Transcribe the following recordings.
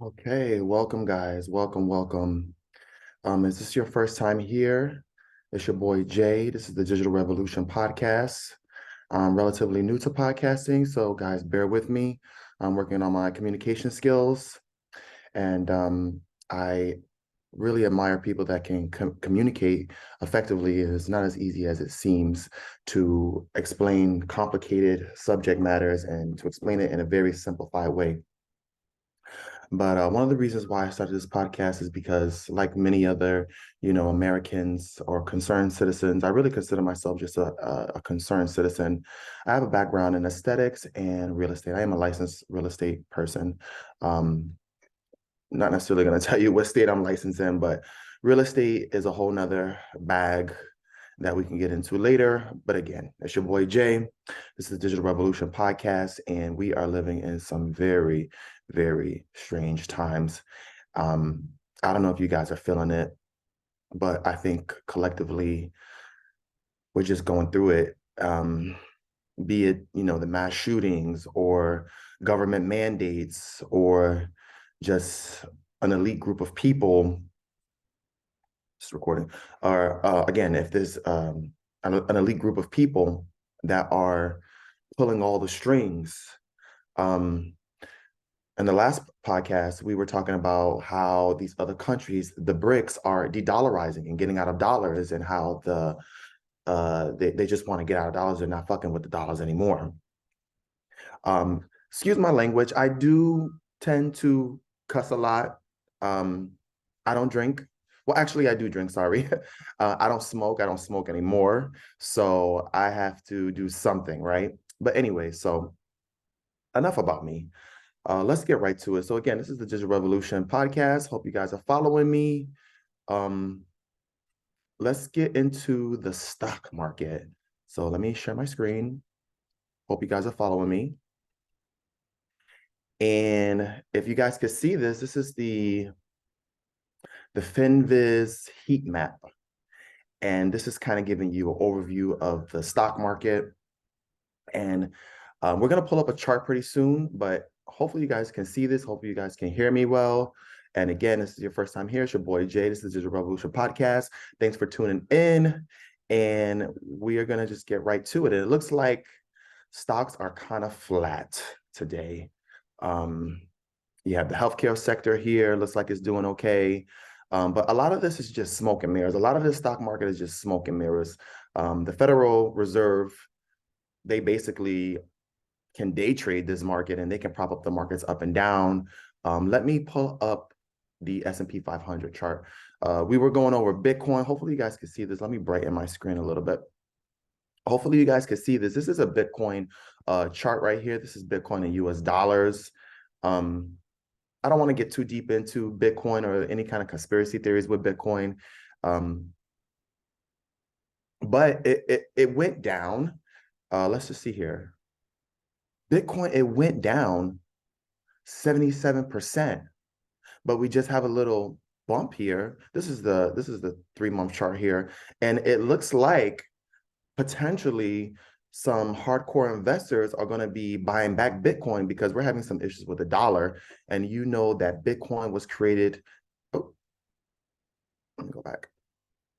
Okay, welcome guys. Welcome. Is this your first time here? It's your boy Jay. This is the Digital Revolution podcast. I'm relatively new to podcasting, so guys, bear with me. I'm working on my communication skills, and I really admire people that can communicate effectively. It's not as easy as it seems to explain complicated subject matters and to explain it in a very simplified way. But one of the reasons why I started this podcast is because, like many other, Americans or concerned citizens, I really consider myself just a concerned citizen. I have a background in aesthetics and real estate. I am a licensed real estate person. Um, Not necessarily going to tell you what state I'm licensed in, but real estate is a whole nother bag that we can get into later. But again, it's your boy Jay. This is the Digital Revolution podcast, and we are living in some very, very strange times. Um, I don't know if you guys are feeling it, but I think collectively we're just going through it. Be it, the mass shootings or government mandates or just an elite group of people. It's recording. Or again, if there's an elite group of people that are pulling all the strings. Um, in the last podcast, we were talking about how these other countries, the BRICS, are de-dollarizing and getting out of dollars, and how they just want to get out of dollars. They're not fucking with the dollars anymore. Excuse my language. I do tend to cuss a lot. I don't drink. Well, actually, I do drink, sorry. I don't smoke. I don't smoke anymore. So I have to do something, right? But anyway, so enough about me. Let's get right to it. So again, this is the Digital Revolution podcast. Hope you guys are following me. Um, let's get into the stock market. So let me share my screen. Hope you guys are following me. And if you guys could see this, this is the FinViz heat map. And this is kind of giving you an overview of the stock market. And we're going to pull up a chart pretty soon, but hopefully you guys can see this. Hopefully you guys can hear me well. And again, this is your first time here. It's your boy Jay. This is the Digital Revolution podcast. Thanks for tuning in. And we are going to just get right to it. And it looks like stocks are kind of flat today. You have the healthcare sector here. Looks like it's doing okay. But a lot of this is just smoke and mirrors. A lot of the stock market is just smoke and mirrors. The Federal Reserve, they basically can day trade this market, and they can prop up the markets up and down. Let me pull up the S&P 500 chart. We were going over Bitcoin. Hopefully you guys can see this. Let me brighten my screen a little bit. Hopefully you guys can see this. This is a Bitcoin chart right here. This is Bitcoin in US dollars. I don't want to get too deep into Bitcoin or any kind of conspiracy theories with Bitcoin. But it went down. Let's just see here. Bitcoin, it went down 77%, but we just have a little bump here. This is the 3-month chart here, and it looks like potentially some hardcore investors are going to be buying back Bitcoin because we're having some issues with the dollar. And you know that Bitcoin was created. Oh, let me go back.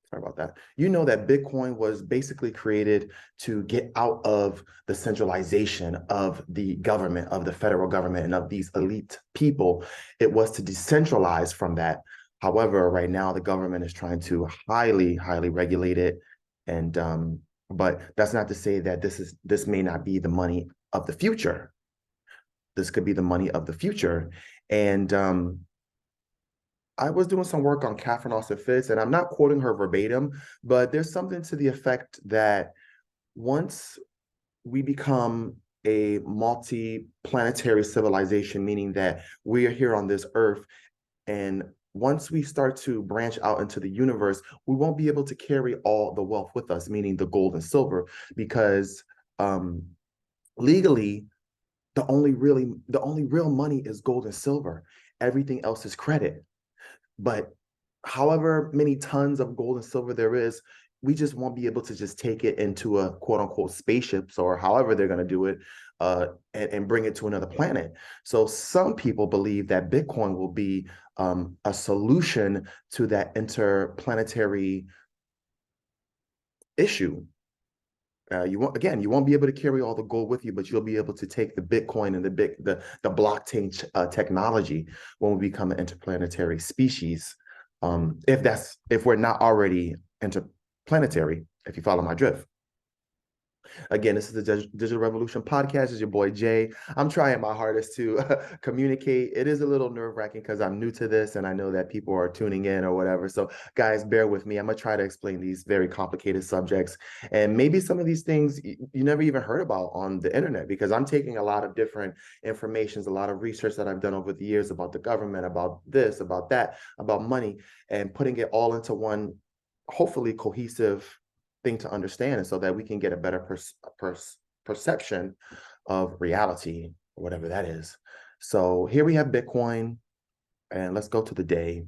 Sorry about that. You know that Bitcoin was basically created to get out of the centralization of the government, of the federal government, and of these elite people. It was to decentralize from that. However, right now the government is trying to highly regulate it. And but that's not to say that this may not be the money of the future. This could be the money of the future. And I was doing some work on Catherine Austin Fitts, and I'm not quoting her verbatim, but there's something to the effect that once we become a multi-planetary civilization, meaning that we are here on this earth, and once we start to branch out into the universe, we won't be able to carry all the wealth with us, meaning the gold and silver, because legally, the only real money is gold and silver. Everything else is credit. But however many tons of gold and silver there is, we just won't be able to just take it into a quote unquote spaceships or however they're going to do it, and bring it to another planet. So some people believe that Bitcoin will be a solution to that interplanetary issue. You won't be able to carry all the gold with you, but you'll be able to take the Bitcoin and the blockchain technology when we become an interplanetary species. If we're not already interplanetary, if you follow my drift. Again, this is the Digital Revolution podcast. It's your boy Jay. I'm trying my hardest to communicate. It is a little nerve-wracking because I'm new to this and I know that people are tuning in or whatever. So guys, bear with me. I'm gonna try to explain these very complicated subjects. And maybe some of these things you never even heard about on the internet, because I'm taking a lot of different informations, a lot of research that I've done over the years about the government, about this, about that, about money, and putting it all into one, hopefully cohesive thing to understand, and so that we can get a better perception of reality, or whatever that is. So here we have Bitcoin, and let's go to the day.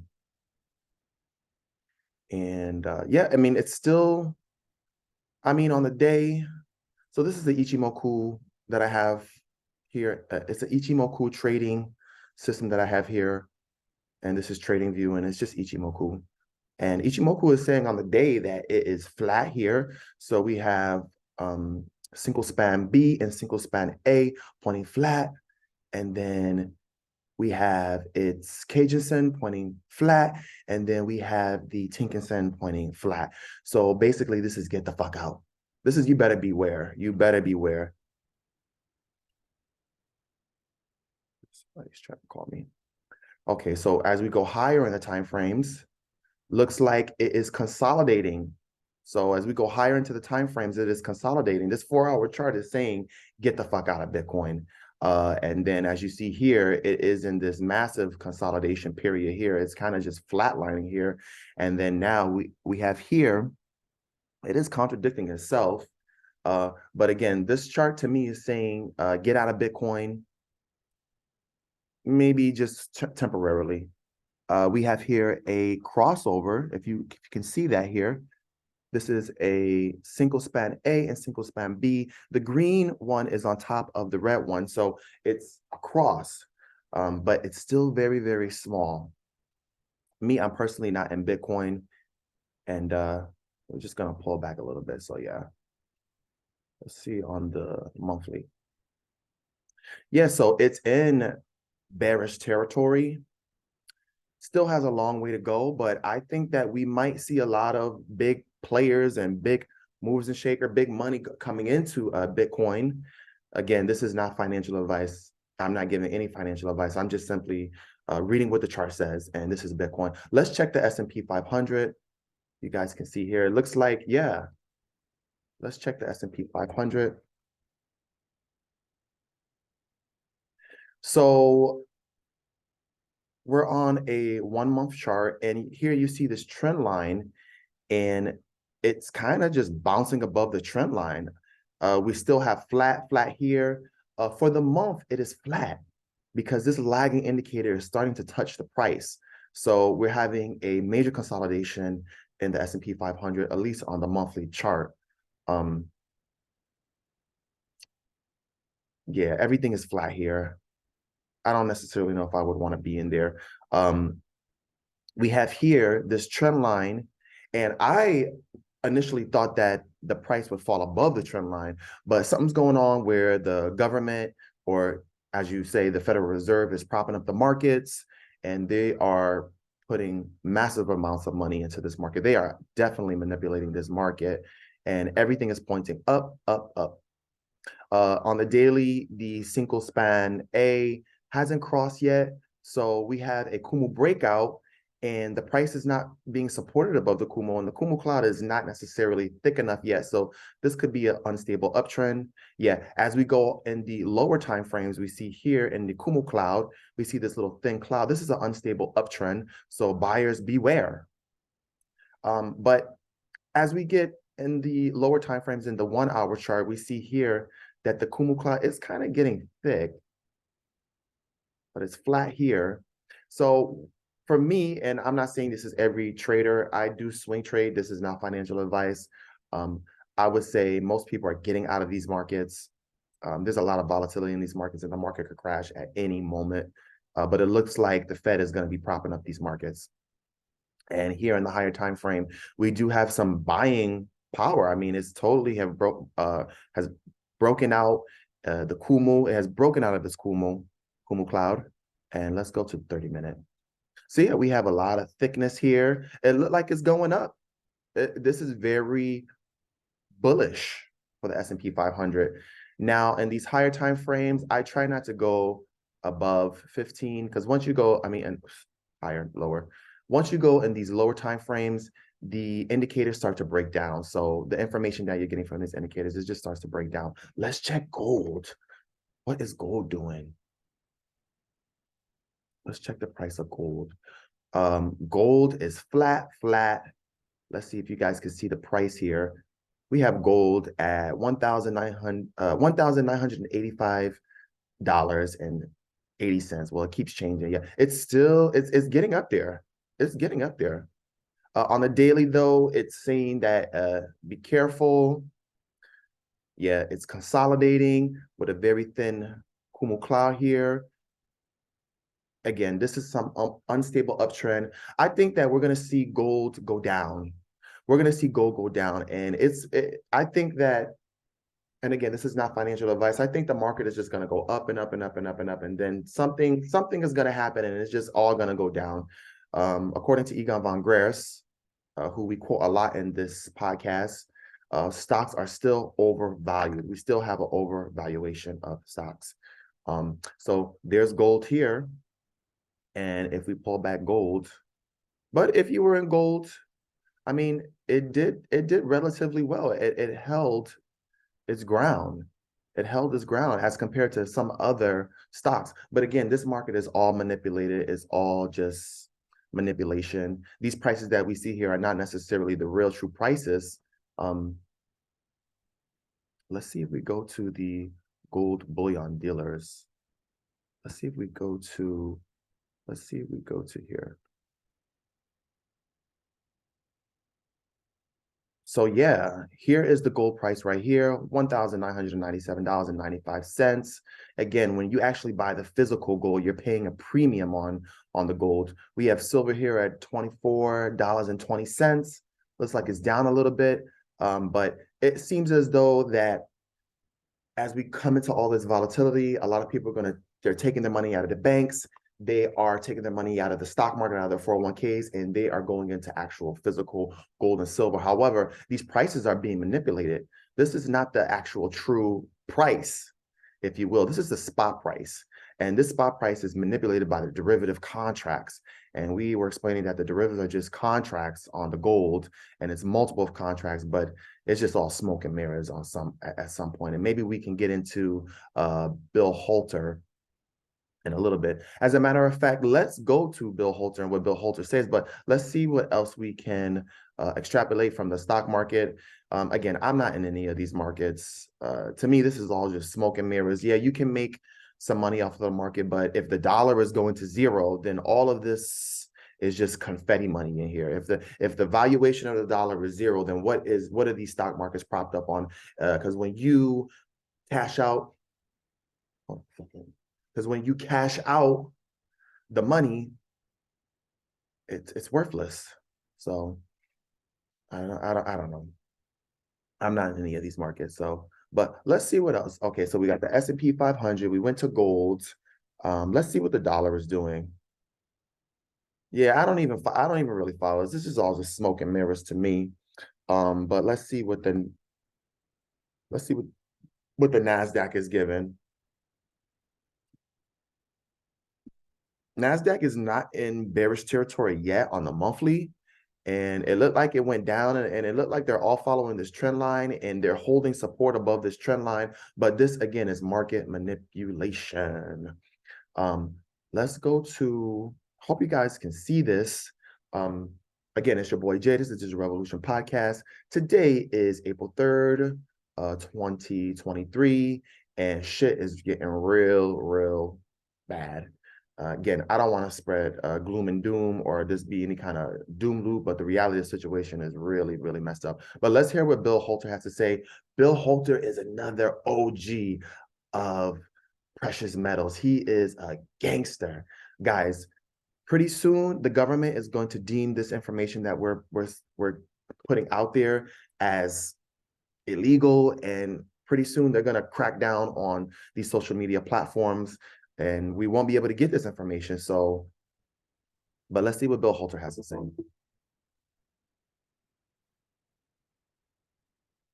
And yeah, I mean, it's still, I mean, on the day, so this is the Ichimoku that I have here. It's an Ichimoku trading system that I have here. And this is TradingView, and it's just Ichimoku. And Ichimoku is saying on the day that it is flat here. So we have single span B and single span A pointing flat. And then we have its Kijun-sen pointing flat. And then we have the Tenkan-sen pointing flat. So basically, this is get the fuck out. This is you better beware. You better beware. Somebody's trying to call me. Okay, so as we go higher in the time frames, looks like it is consolidating. So as we go higher into the time frames, it is consolidating. This 4-hour chart is saying, get the fuck out of Bitcoin. And then as you see here, it is in this massive consolidation period here. It's kind of just flatlining here. And then now we have here, it is contradicting itself. But again, this chart to me is saying, get out of Bitcoin, maybe just temporarily. We have here a crossover. If you can see that here, this is a single span A and single span B. The green one is on top of the red one, so it's a cross, but it's still very, very small. Me, I'm personally not in Bitcoin, and we're just gonna pull back a little bit. So yeah, let's see on the monthly. Yeah, so it's in bearish territory. Still has a long way to go, but I think that we might see a lot of big players and big moves and shaker, big money coming into Bitcoin. Again, this is not financial advice. I'm not giving any financial advice. I'm just simply reading what the chart says, and this is Bitcoin. Let's check the S&P 500. You guys can see here. It looks like, yeah. Let's check the S&P 500. So we're on a 1-month chart, and here you see this trend line, and it's kind of just bouncing above the trend line. We still have flat here. For the month, it is flat because this lagging indicator is starting to touch the price. So we're having a major consolidation in the S&P 500, at least on the monthly chart. Yeah, everything is flat here. I don't necessarily know if I would want to be in there. We have here this trend line, and I initially thought that the price would fall above the trend line, but something's going on where the government, or as you say, the Federal Reserve, is propping up the markets, and they are putting massive amounts of money into this market. They are definitely manipulating this market, and everything is pointing up, up, up. On the daily, the single span A hasn't crossed yet. So we have a Kumu breakout, and the price is not being supported above the Kumu, and the Kumu cloud is not necessarily thick enough yet. So this could be an unstable uptrend. Yeah, as we go in the lower time frames, we see here in the Kumu cloud, we see this little thin cloud. This is an unstable uptrend. So buyers beware. But as we get in the lower time frames in the 1-hour chart, we see here that the Kumu cloud is kind of getting thick, but it's flat here. So for me, and I'm not saying this is every trader, I do swing trade. This is not financial advice. I would say most people are getting out of these markets. There's a lot of volatility in these markets, and the market could crash at any moment. But it looks like the Fed is going to be propping up these markets. And here in the higher time frame, we do have some buying power. I mean, it's totally has broken out the Kumu. It has broken out of this Kumu cloud. And let's go to 30-minute. So yeah, we have a lot of thickness here. It looked like it's going up. This is very bullish for the S&P 500. Now, in these higher time frames, I try not to go above 15 because once you go, and higher, lower. Once you go in these lower time frames, the indicators start to break down. So the information that you're getting from these indicators, it just starts to break down. Let's check gold. What is gold doing? Let's check the price of gold. Gold is flat. Let's see if you guys can see the price here. We have gold at $1,985.80. Well, it keeps changing. Yeah, it's getting up there. It's getting up there. On the daily, though, it's saying that be careful. Yeah, it's consolidating with a very thin Kumu cloud here. Again, this is some unstable uptrend. I think that we're going to see gold go down. We're going to see gold go down. And I think that, and again, this is not financial advice. I think the market is just going to go up and up and up and up and up. And then something is going to happen and it's just all going to go down. According to Egon von Grers, who we quote a lot in this podcast, stocks are still overvalued. We still have an overvaluation of stocks. So there's gold here. And if we pull back gold, but if you were in gold, I mean, it did relatively well. It held its ground. It held its ground as compared to some other stocks. But again, this market is all manipulated. It's all just manipulation. These prices that we see here are not necessarily the real true prices. Let's see if we go to the gold bullion dealers. Let's see if we go to here. So yeah, here is the gold price right here, $1,997.95. Again, when you actually buy the physical gold, you're paying a premium on the gold. We have silver here at $24.20. Looks like it's down a little bit, but it seems as though that as we come into all this volatility, a lot of people they're taking their money out of the banks. They are taking their money out of the stock market, out of their 401ks, and they are going into actual physical gold and silver. However, these prices are being manipulated. This is not the actual true price, if you will. This is the spot price. And this spot price is manipulated by the derivative contracts. And we were explaining that the derivatives are just contracts on the gold, and it's multiple contracts, but it's just all smoke and mirrors at some point. And maybe we can get into Bill Holter in a little bit. As a matter of fact, let's go to Bill Holter and what Bill Holter says, but let's see what else we can extrapolate from the stock market. Again, I'm not in any of these markets. To me, this is all just smoke and mirrors. Yeah, you can make some money off of the market, but if the dollar is going to zero, then all of this is just confetti money in here. If the valuation of the dollar is zero, then what are these stock markets propped up on? Because when you cash out, the money, it's worthless. So I don't know. I'm not in any of these markets. So, but let's see what else. Okay, so we got the S&P 500. We went to gold. Let's see what the dollar is doing. Yeah, I don't even really follow this. This is all just smoke and mirrors to me. But let's see what the NASDAQ is given. NASDAQ is not in bearish territory yet on the monthly, and it looked like it went down, and it looked like they're all following this trend line, and they're holding support above this trend line. But this, again, is market manipulation. Let's go to, hope you guys can see this. Again, it's your boy Jay. This is Digital Revolution Podcast. Today is April 3rd, 2023, and shit is getting real bad. Again, I don't want to spread gloom and doom or this be any kind of doom loop, but the reality of the situation is really, really messed up. But let's hear what Bill Holter has to say. Bill Holter is another OG of precious metals. He is a gangster. Guys, pretty soon the government is going to deem this information that we're putting out there as illegal, and pretty soon they're going to crack down on these social media platforms and we won't be able to get this information. So, but let's see what Bill Holter has to say.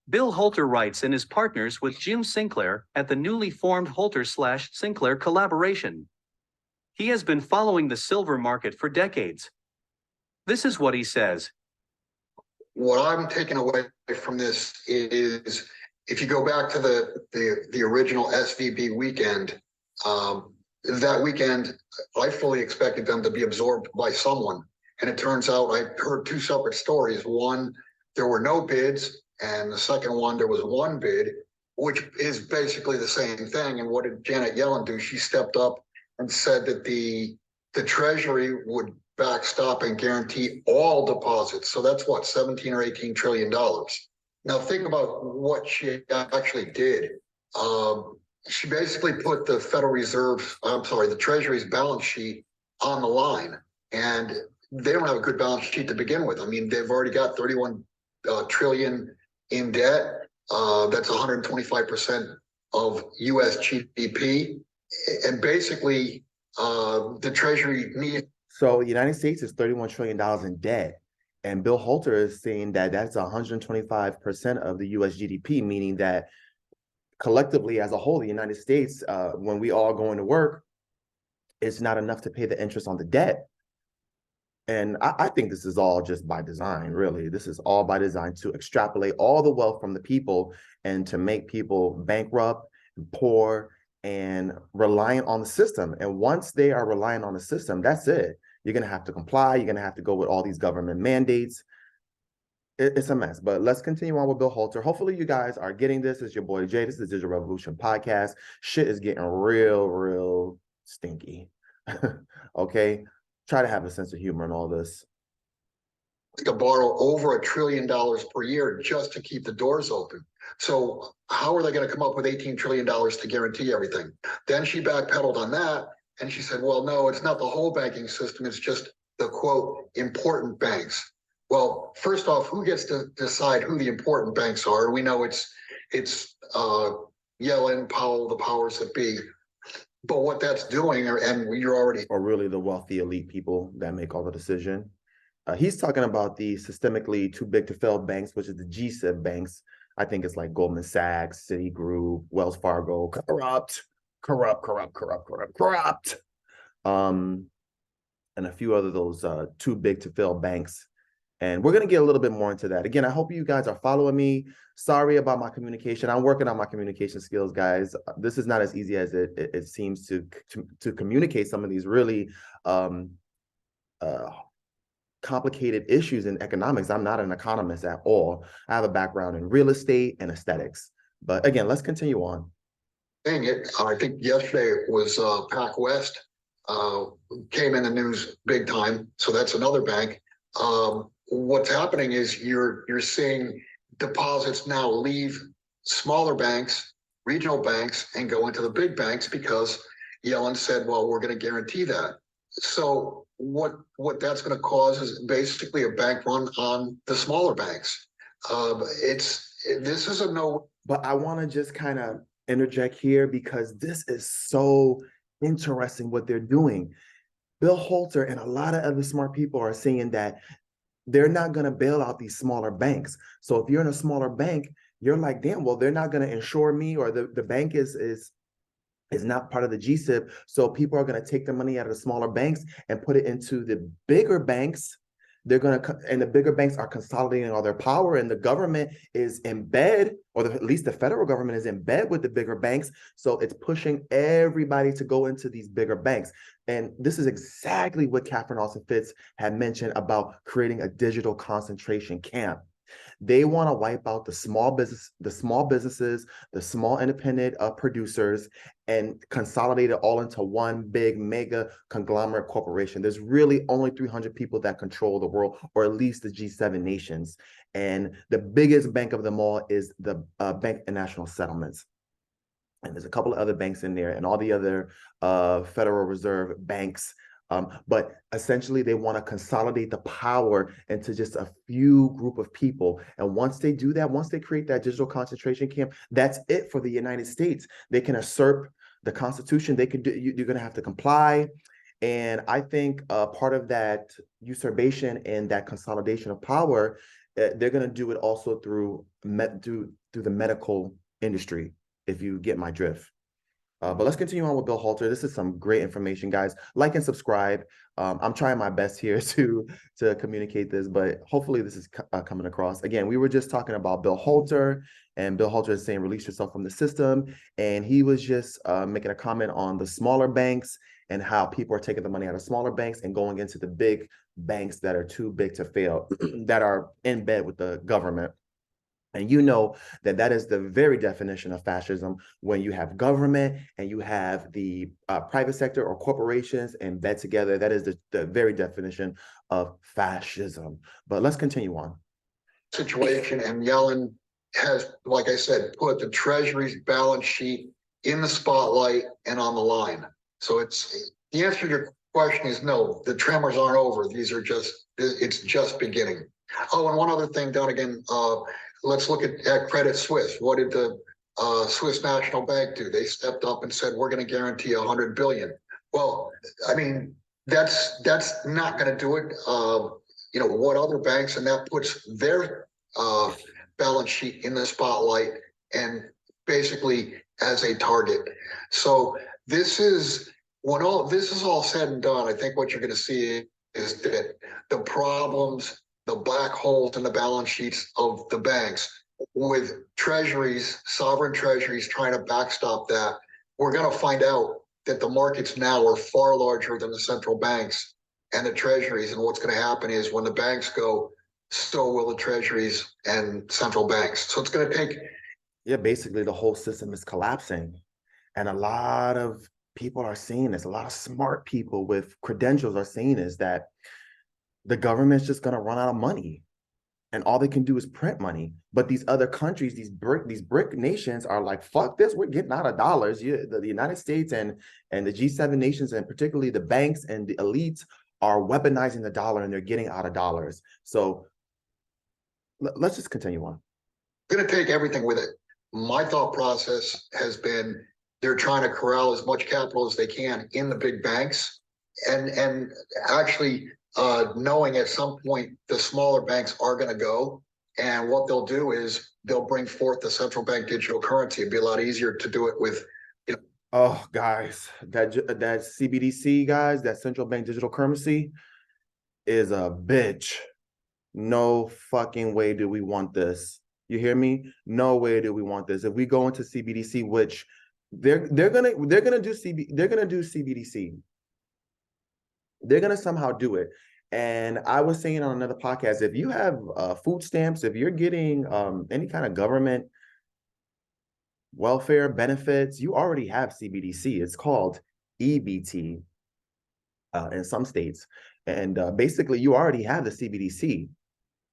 Bill Holter writes and is partners with Jim Sinclair at the newly formed Holter/Sinclair collaboration. He has been following the silver market for decades. This is what he says. What I'm taking away from this is, if you go back to the original SVB weekend, that weekend, I fully expected them to be absorbed by someone. And it turns out I heard two separate stories. One, there were no bids. And the second one, there was one bid, which is basically the same thing. And what did Janet Yellen do? She stepped up and said that the Treasury would backstop and guarantee all deposits. So that's what, 17 or 18 trillion dollars. Now think about what she actually did. She basically put the the Treasury's balance sheet on the line, and they don't have a good balance sheet to begin with. I mean, they've already got 31 trillion in debt. That's 125% of US GDP, and basically the Treasury needs. So the United States is $31 trillion in debt, and Bill Holter is saying that that's 125% of the US GDP, meaning that collectively as a whole, the United States, when we all going to work, it's not enough to pay the interest on the debt. And I think this is all just by design, really. This is all by design to extrapolate all the wealth from the people and to make people bankrupt, poor, and reliant on the system. And once they are reliant on the system, that's it. You're going to have to comply. You're going to have to go with all these government mandates. It's a mess, but let's continue on with Bill Holter. Hopefully you guys are getting this. It's your boy Jay. This is the Digital Revolution podcast. Shit is getting real stinky. Okay, try to have a sense of humor in all this. To borrow over $1 trillion per year just to keep the doors open. So how are they going to come up with $18 trillion to guarantee everything? Then she backpedaled on that and she said, well, no, it's not the whole banking system. It's just the quote important banks. Well, first off, who gets to decide who the important banks are? We know it's Yellen, Powell, the powers that be. But what that's doing, or really the wealthy elite people that make all the decision. He's talking about the systemically too big to fail banks, which is the GSIB banks. I think it's like Goldman Sachs, Citigroup, Wells Fargo, corrupt. And a few other those too big to fail banks. And we're going to get a little bit more into that. Again, I hope you guys are following me. Sorry about my communication. I'm working on my communication skills, guys. This is not as easy as it seems to communicate some of these really complicated issues in economics. I'm not an economist at all. I have a background in real estate and aesthetics. But again, let's continue on. I think yesterday was PacWest came in the news big time. So that's another bank. What's happening is you're seeing deposits now leave smaller banks, regional banks, and go into the big banks because Yellen said, well, we're going to guarantee that. So what that's going to cause is basically a bank run on the smaller banks. This is a no. But I want to just kind of interject here because this is so interesting what they're doing. Bill Holter and a lot of other smart people are saying that they're not going to bail out these smaller banks. So if you're in a smaller bank, you're like, damn, well, they're not going to insure me, or the bank is not part of the GSIB. So people are going to take the money out of the smaller banks and put it into the bigger banks. They're going to, and the bigger banks are consolidating all their power, and the government is in bed, or at least the federal government is in bed with the bigger banks. So it's pushing everybody to go into these bigger banks. And this is exactly what Catherine Austin Fitts had mentioned about creating a digital concentration camp. They want to wipe out the small businesses, the small independent producers, and consolidate it all into one big mega conglomerate corporation. There's really only 300 people that control the world, or at least the G7 nations. And the biggest bank of them all is the Bank of National Settlements. And there's a couple of other banks in there and all the other Federal Reserve banks. But essentially, they want to consolidate the power into just a few group of people. And once they do that, once they create that digital concentration camp, that's it for the United States. They can usurp the Constitution. They can do. You're going to have to comply. And I think part of that usurpation and that consolidation of power, they're going to do it also through the medical industry, if you get my drift. But let's continue on with Bill Holter. This is some great information, guys. Like and subscribe. I'm trying my best here to communicate this, but hopefully this is coming across. Again, we were just talking about Bill Holter, and Bill Holter is saying release yourself from the system. And he was just making a comment on the smaller banks and how people are taking the money out of smaller banks and going into the big banks that are too big to fail, that are in bed with the government. And you know that that is the very definition of fascism, when you have government and you have the private sector or corporations and bed together. That is the very definition of fascism. But let's continue on. Situation, and Yellen has, like I said, put the Treasury's balance sheet in the spotlight and on the line. So it's the answer to your question is no, the tremors aren't over. It's just beginning. Oh, and one other thing, down again, let's look at Credit Suisse. What did the Swiss National Bank do? They stepped up and said, we're going to guarantee 100 billion. Well, I mean, that's not going to do it. What other banks, and that puts their balance sheet in the spotlight and basically as a target. So this is, when all this is all said and done, I think what you're going to see is that the problems, the black holes in the balance sheets of the banks, with treasuries, sovereign treasuries trying to backstop that, we're going to find out that the markets now are far larger than the central banks and the treasuries. And what's going to happen is when the banks go, so will the treasuries and central banks. So it's going to take. Yeah, basically the whole system is collapsing. And a lot of people are seeing this. A lot of smart people with credentials are seeing is that the government's just going to run out of money, and all they can do is print money. But these other countries, these brick nations are like, fuck this, we're getting out of dollars. The United States and the G7 nations, and particularly the banks and the elites, are weaponizing the dollar, and they're getting out of dollars. So let's just continue on. Going to take everything with it. My thought process has been they're trying to corral as much capital as they can in the big banks, and actually knowing at some point the smaller banks are going to go, and what they'll do is they'll bring forth the central bank digital currency. It'd be a lot easier to do it with. Oh, guys, that CBDC, guys, that central bank digital currency is a bitch. No fucking way do we want this. You hear me? No way do we want this. If we go into CBDC, which they're gonna do CBDC. They're gonna somehow do it. And I was saying on another podcast, if you have food stamps, if you're getting any kind of government welfare benefits, you already have CBDC. It's called EBT in some states. And basically you already have the CBDC,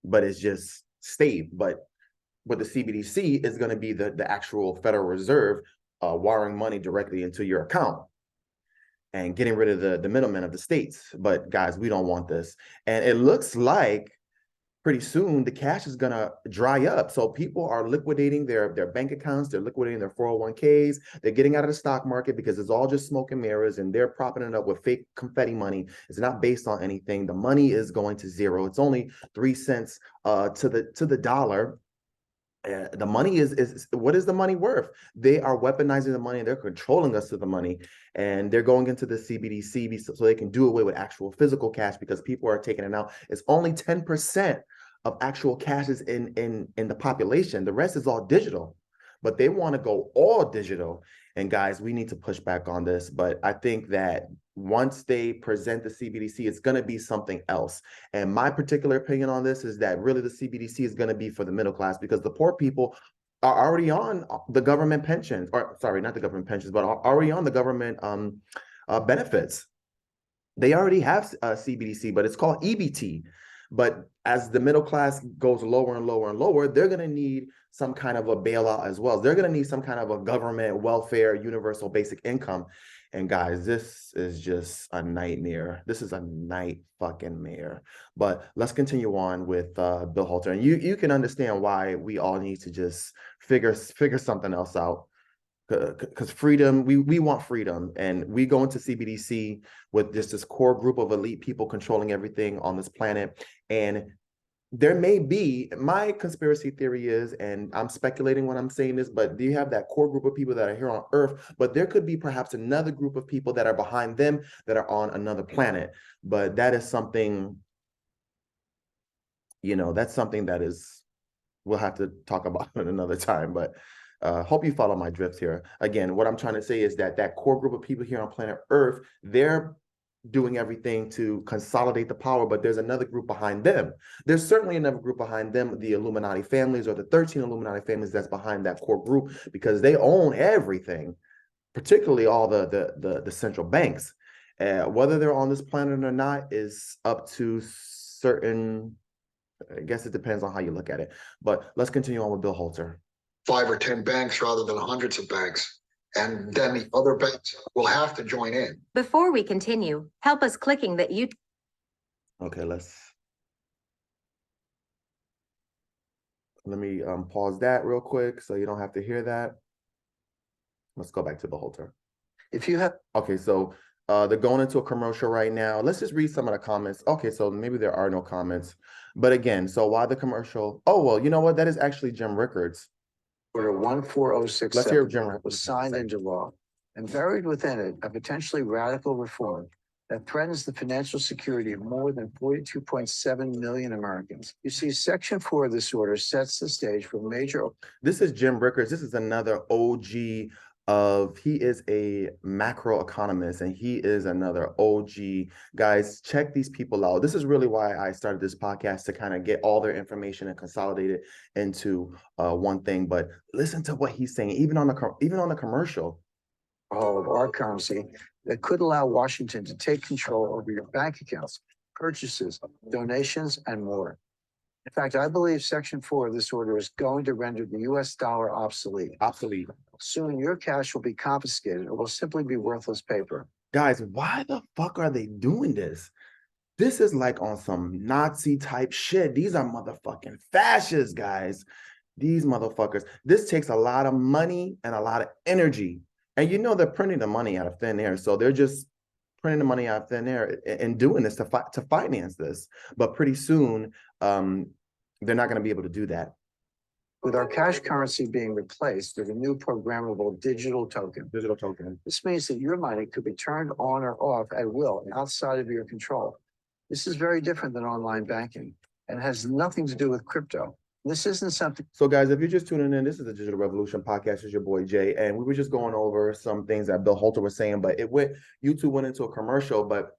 but it's just state. But with the CBDC is going to be the actual Federal Reserve wiring money directly into your account and getting rid of the middlemen of the states. But guys, we don't want this. And it looks like pretty soon the cash is going to dry up. So people are liquidating their bank accounts. They're liquidating their 401ks. They're getting out of the stock market because it's all just smoke and mirrors, and they're propping it up with fake confetti money. It's not based on anything. The money is going to zero. It's only 3 cents to the dollar. The money is what is the money worth? They are weaponizing the money, and they're controlling us to the money, and they're going into the CBDC so they can do away with actual physical cash because people are taking it out. It's only 10% of actual cash is in the population. The rest is all digital. but they want to go all digital. And guys, we need to push back on this. But I think that once they present the CBDC, it's going to be something else. And my particular opinion on this is that really the CBDC is going to be for the middle class, because the poor people are already on the government pensions, or sorry, not the government pensions, but are already on the government benefits. They already have CBDC, but it's called EBT. But as the middle class goes lower and lower and lower, they're going to need some kind of a bailout as well. They're going to need some kind of a government welfare, universal basic income. And guys, this is just a nightmare. This is a fucking mare. But let's continue on with Bill Holter. And you can understand why we all need to just figure something else out. Because freedom, we want freedom, and we go into CBDC with just this core group of elite people controlling everything on this planet. And there may be, my conspiracy theory is, and I'm speculating when I'm saying this, but do you have that core group of people that are here on Earth, but there could be perhaps another group of people that are behind them that are on another planet. But that is something, that's something that is, we'll have to talk about it another time. But hope you follow my drift here. Again, what I'm trying to say is that that core group of people here on planet Earth, they're doing everything to consolidate the power, but there's another group behind them. There's certainly another group behind them, the Illuminati families, or the 13 Illuminati families that's behind that core group, because they own everything, particularly all the central banks. Whether they're on this planet or not is up to certain, I guess it depends on how you look at it. But let's continue on with Bill Holter. 5 or 10 banks rather than hundreds of banks. And then the other banks will have to join in. Before we continue, help us clicking that you. Okay, let me pause that real quick so you don't have to hear that. Let's go back to the Holter. If you have. Okay, so they're going into a commercial right now. Let's just read some of the comments. Okay, so maybe there are no comments. But again, so why the commercial? Oh, well, you know what? That is actually Jim Rickards. Order 14067 Let's hear Jim was signed into law, and buried within it a potentially radical reform that threatens the financial security of more than 42.7 million Americans. You see, Section 4 of this order sets the stage for major. This is Jim Rickards. This is another OG he is a macroeconomist, and he is another OG. Guys, check these people out. This is really why I started this podcast, to kind of get all their information and consolidate it into one thing. But listen to what he's saying, even on the commercial. Of our currency that could allow Washington to take control over your bank accounts, purchases, donations, and more. In fact, I believe Section 4 of this order is going to render the U.S. dollar obsolete. Obsolete. Soon, your cash will be confiscated or will simply be worthless paper. Guys, why the fuck are they doing this? This is like on some Nazi type shit. These are motherfucking fascists, guys. These motherfuckers. This takes a lot of money and a lot of energy. And they're printing the money out of thin air. So they're just printing the money out of thin air and doing this to finance this. But pretty soon, they're not going to be able to do that. With our cash currency being replaced with a new programmable digital token. This means that your money could be turned on or off at will outside of your control. This is very different than online banking and has nothing to do with crypto. This isn't something. So guys, if you're just tuning in, this is the Digital Revolution podcast. It's your boy Jay, and we were just going over some things that Bill Holter was saying, but YouTube went into a commercial, but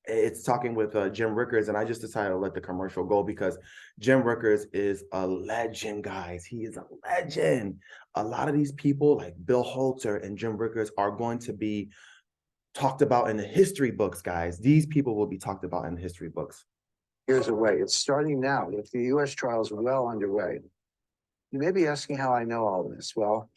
it's talking with Jim Rickards, and I just decided to let the commercial go because Jim Rickards is a legend, guys. He is a legend. A lot of these people like Bill Holter and Jim Rickards are going to be talked about in the history books, guys. These people will be talked about in the history books. Years away. It's starting now with the U.S. trials well underway. You may be asking how I know all this. Well,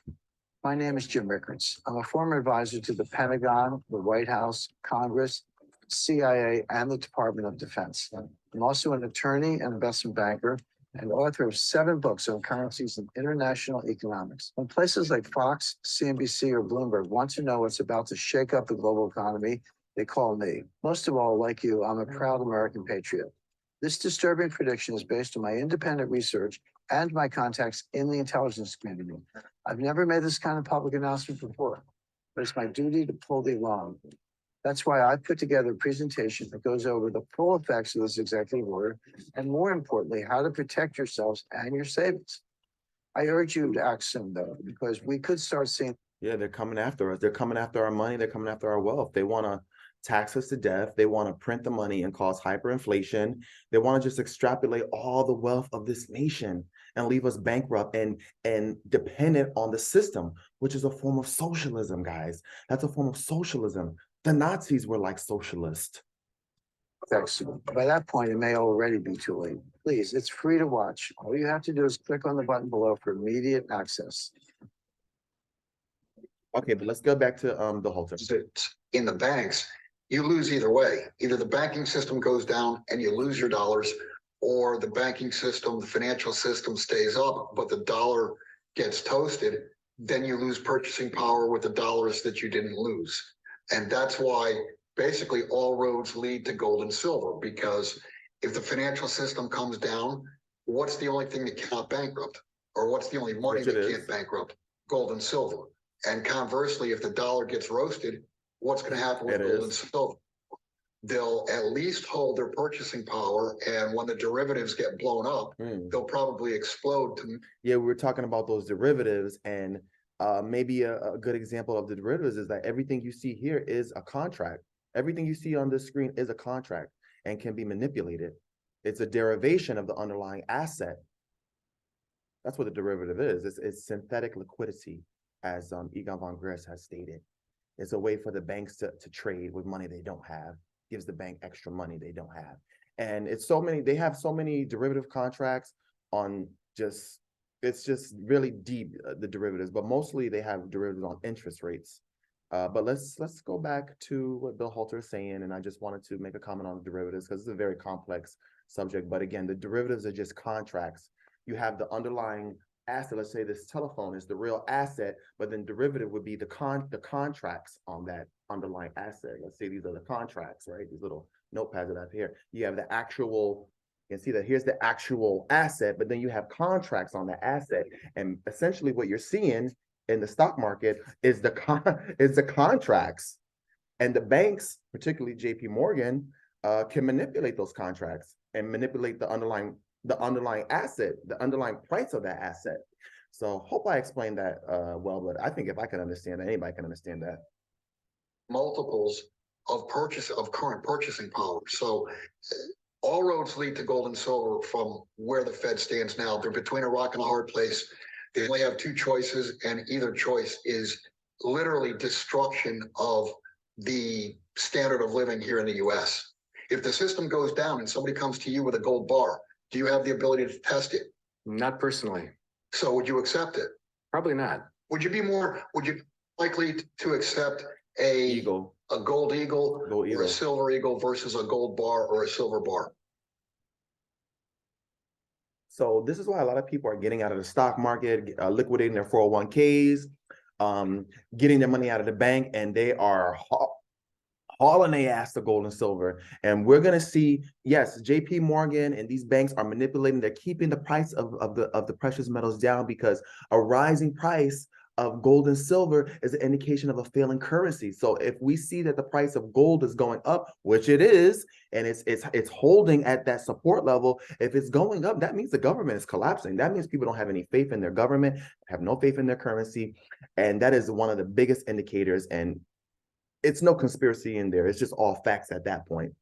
my name is Jim Rickards. I'm a former advisor to the Pentagon, the White House, Congress, CIA, and the Department of Defense. I'm also an attorney and investment banker and author of 7 books on currencies and international economics. When places like Fox, CNBC, or Bloomberg want to know what's about to shake up the global economy, they call me. Most of all, like you, I'm a proud American patriot. This disturbing prediction is based on my independent research and my contacts in the intelligence community. I've never made this kind of public announcement before, but it's my duty to pull the alarm. That's why I put together a presentation that goes over the full effects of this executive order, and more importantly, how to protect yourselves and your savings. I urge you to act soon, though, because we could start seeing. Yeah, they're coming after us. They're coming after our money. They're coming after our wealth. They want to tax us to death. They want to print the money and cause hyperinflation. They want to just extrapolate all the wealth of this nation and leave us bankrupt and dependent on the system, which is a form of socialism, guys. That's a form of socialism. The Nazis were like socialists. Thanks. By that point, it may already be too late. Please, it's free to watch. All you have to do is click on the button below for immediate access. Okay, but let's go back to the Holter. In the banks, you lose either way. Either the banking system goes down and you lose your dollars, or the banking system, the financial system stays up, but the dollar gets toasted. Then you lose purchasing power with the dollars that you didn't lose. And that's why basically all roads lead to gold and silver, because if the financial system comes down, what's the only thing that cannot bankrupt? Or what's the only money that can't bankrupt? Gold and silver. And conversely, if the dollar gets roasted, what's going to happen with gold and silver? They'll at least hold their purchasing power, and when the derivatives get blown up, they'll probably explode. Yeah, we were talking about those derivatives, and maybe a good example of the derivatives is that everything you see here is a contract. Everything you see on this screen is a contract and can be manipulated. It's a derivation of the underlying asset. That's what the derivative is. It's synthetic liquidity, as Egon von Gress has stated. It's a way for the banks to trade with money they don't have, gives the bank extra money they don't have. And it's so many, they have so many derivative contracts on just, it's just really deep, the derivatives, but mostly they have derivatives on interest rates. But let's go back to what Bill Holter is saying, and I just wanted to make a comment on the derivatives because it's a very complex subject. But again, the derivatives are just contracts. You have the underlying asset. Let's say this telephone is the real asset, but then derivative would be the contracts on that underlying asset. Let's say these are the contracts, right? These little notepads that I have here. You have the actual. You can see that here's the actual asset, but then you have contracts on the asset, and essentially what you're seeing in the stock market is the contracts, and the banks, particularly JP Morgan, can manipulate those contracts and manipulate the underlying asset, the underlying price of that asset. So hope I explained that well, but I think if I can understand that, anybody can understand that. Multiples of current purchasing power. So all roads lead to gold and silver from where the Fed stands now. They're between a rock and a hard place. They only have two choices, and either choice is literally destruction of the standard of living here in the US. If the system goes down and somebody comes to you with a gold bar, do you have the ability to test it? Not personally. So would you accept it? Probably not. Would you be likely to accept a gold eagle or a silver eagle versus a gold bar or a silver bar? So this is why a lot of people are getting out of the stock market, liquidating their 401ks, getting their money out of the bank, and they are hauling their ass to gold and silver. And we're going to see, yes, JP Morgan and these banks are manipulating. They're keeping the price of the precious metals down, because a rising price of gold and silver is an indication of a failing currency. So if we see that the price of gold is going up, which it is, and it's holding at that support level, if it's going up, that means the government is collapsing. That means people don't have any faith in their government, have no faith in their currency. And that is one of the biggest indicators. And it's no conspiracy in there. It's just all facts at that point.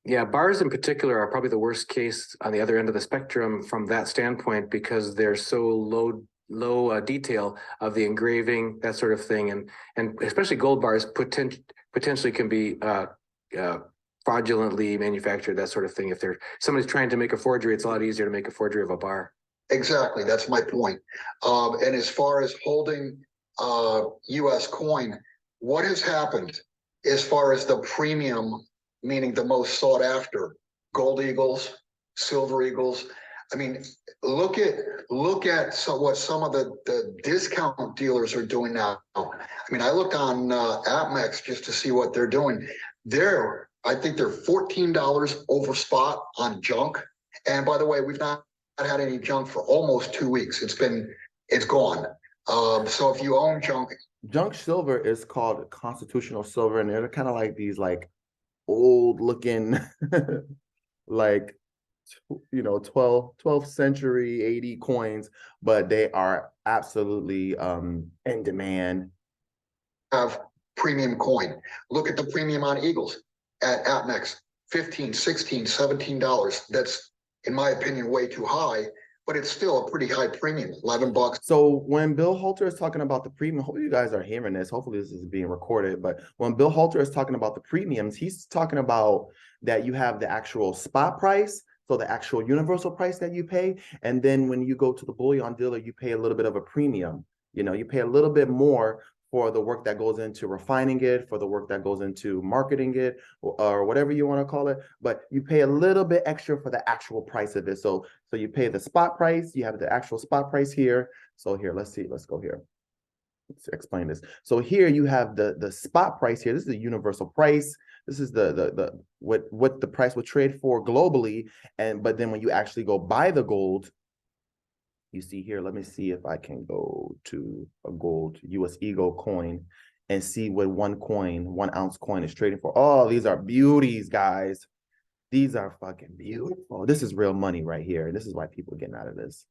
Yeah, bars in particular are probably the worst case on the other end of the spectrum from that standpoint, because they're so low detail of the engraving, that sort of thing, and especially gold bars potentially can be fraudulently manufactured, that sort of thing. If somebody's trying to make a forgery, it's a lot easier to make a forgery of a bar. Exactly, that's my point. And as far as holding U.S. coin, what has happened as far as the premium, meaning the most sought after, gold eagles, silver eagles? I mean, look at what some of the discount dealers are doing now. I mean, I looked on AppMex just to see what they're doing. I think they're $14 over spot on junk. And by the way, we've not had any junk for almost 2 weeks. It's gone. So if you own junk silver is called constitutional silver, and they're kind of like these old looking like 12th century AD coins, but they are absolutely in demand. Have premium coin. Look at the premium on Eagles at APMEX, $15, $16, $17. That's, in my opinion, way too high, but it's still a pretty high premium, $11. So when Bill Holter is talking about the premium, hopefully you guys are hearing this. Hopefully this is being recorded. But when Bill Holter is talking about the premiums, he's talking about that you have the actual spot price, so the actual universal price that you pay. And then when you go to the bullion dealer, you pay a little bit of a premium. You pay a little bit more for the work that goes into refining it, for the work that goes into marketing it, or whatever you want to call it. But you pay a little bit extra for the actual price of it. So you pay the spot price, you have the actual spot price here. So here, let's go here. Let's explain this. So here you have the spot price here. This is the universal price. This is what the price would trade for globally. But then when you actually go buy the gold, you see here, let me see if I can go to a gold US Eagle coin and see what 1 ounce coin is trading for. Oh, these are beauties, guys. These are fucking beautiful. This is real money right here. This is why people are getting out of this.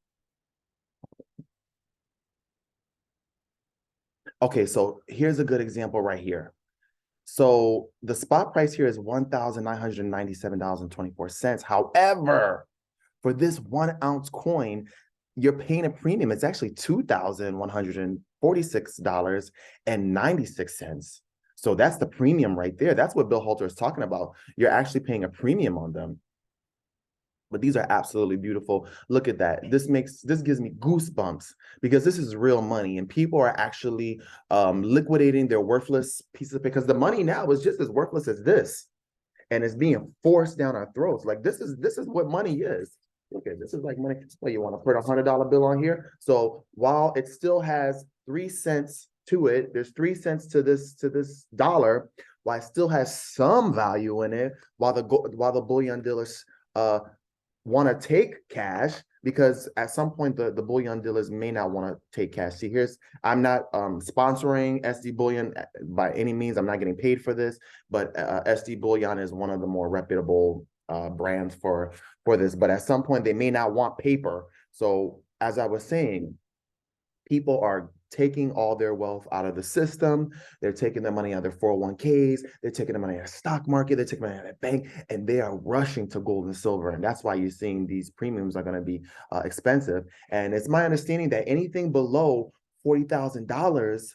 Okay, so here's a good example right here. So the spot price here is $1,997.24. However, for this 1 ounce coin, you're paying a premium. It's actually $2,146.96. So that's the premium right there. That's what Bill Holter is talking about. You're actually paying a premium on them. But these are absolutely beautiful. Look at that. This gives me goosebumps because this is real money, and people are actually liquidating their worthless pieces because the money now is just as worthless as this, and it's being forced down our throats. Like this is what money is. Okay, this is like money. Well, you want to put a $100 bill on here. So while it still has 3 cents to it, there's 3 cents to this dollar. While it still has some value in it, while the bullion dealers want to take cash, because at some point the bullion dealers may not want to take cash. See, I'm not sponsoring SD Bullion by any means. I'm not getting paid for this, but SD Bullion is one of the more reputable brands for this. But at some point they may not want paper. So as I was saying, people are taking all their wealth out of the system. They're taking their money out of their 401ks. They're taking the money out of the stock market. They're taking money out of the bank, and they are rushing to gold and silver. And that's why you're seeing these premiums are going to be expensive. And it's my understanding that anything below $40,000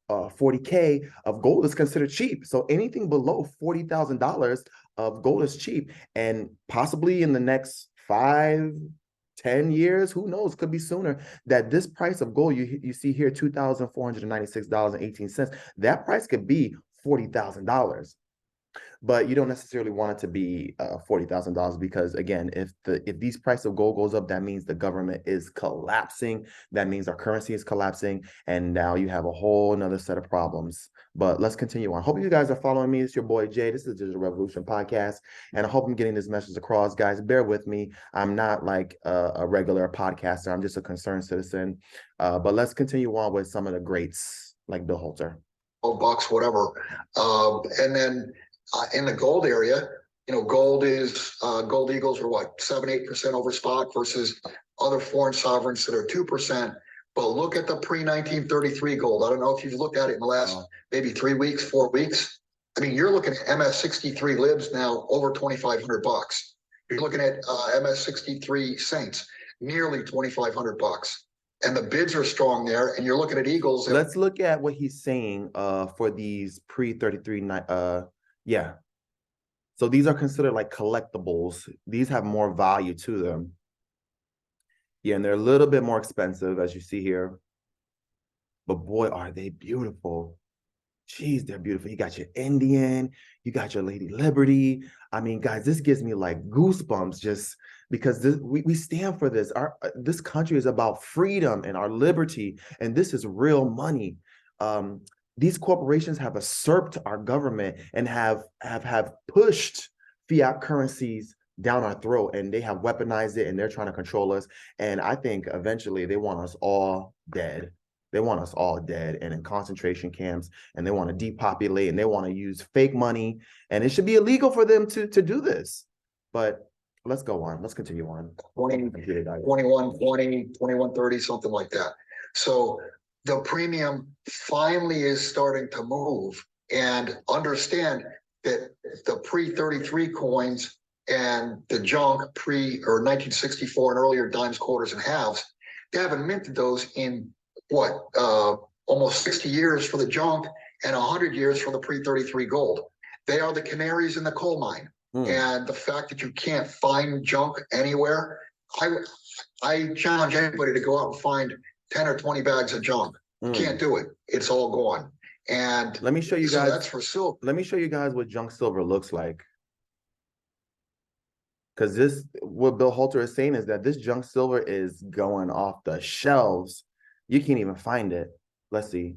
40K of gold is considered cheap. So anything below $40,000 of gold is cheap. And possibly in the next 5-10 years, who knows, could be sooner, that this price of gold you see here, $2,496.18, that price could be $40,000. But you don't necessarily want it to be $40,000 because, again, if these price of gold goes up, that means the government is collapsing. That means our currency is collapsing, and now you have a whole another set of problems. But let's continue on. Hope you guys are following me. It's your boy Jay. This is the Digital Revolution podcast, and I hope I'm getting this message across, guys. Bear with me. I'm not like a regular podcaster. I'm just a concerned citizen. But let's continue on with some of the greats like Bill Holter. $12, whatever, and then. In the gold area, gold eagles are what, 7-8% over spot versus other foreign sovereigns that are 2%. But look at the pre-1933 gold. I don't know if you've looked at it in the last maybe 3 weeks, 4 weeks. I mean, you're looking at MS63 libs now over $2,500. You're looking at MS63 Saints nearly $2,500. And the bids are strong there. And you're looking at eagles. Let's look at what he's saying for these pre-33. Yeah. So these are considered like collectibles. These have more value to them. Yeah, and they're a little bit more expensive, as you see here. But boy, are they beautiful. Jeez, they're beautiful. You got your Indian, you got your Lady Liberty. I mean, guys, this gives me like goosebumps just because we stand for this. This country is about freedom and our liberty, and this is real money. These corporations have usurped our government and have pushed fiat currencies down our throat, and they have weaponized it, and they're trying to control us. And I think eventually they want us all dead. They want us all dead and in concentration camps, and they want to depopulate, and they want to use fake money. And it should be illegal for them to do this. But let's go on. Let's continue on. 20, Computer died. 2120, 2130, something like that. So the premium finally is starting to move, and understand that the pre-33 coins and the junk or 1964 and earlier dimes, quarters, and halves, they haven't minted those in what, almost 60 years for the junk and 100 years for the pre-33 gold. They are the canaries in the coal mine. And the fact that you can't find junk anywhere, I challenge anybody to go out and find 10 or 20 bags of junk. Can't do it. It's all gone. And let me show you guys. That's for silver. Let me show you guys what junk silver looks like. Because this, what Bill Holter is saying is that this junk silver is going off the shelves. You can't even find it. Let's see.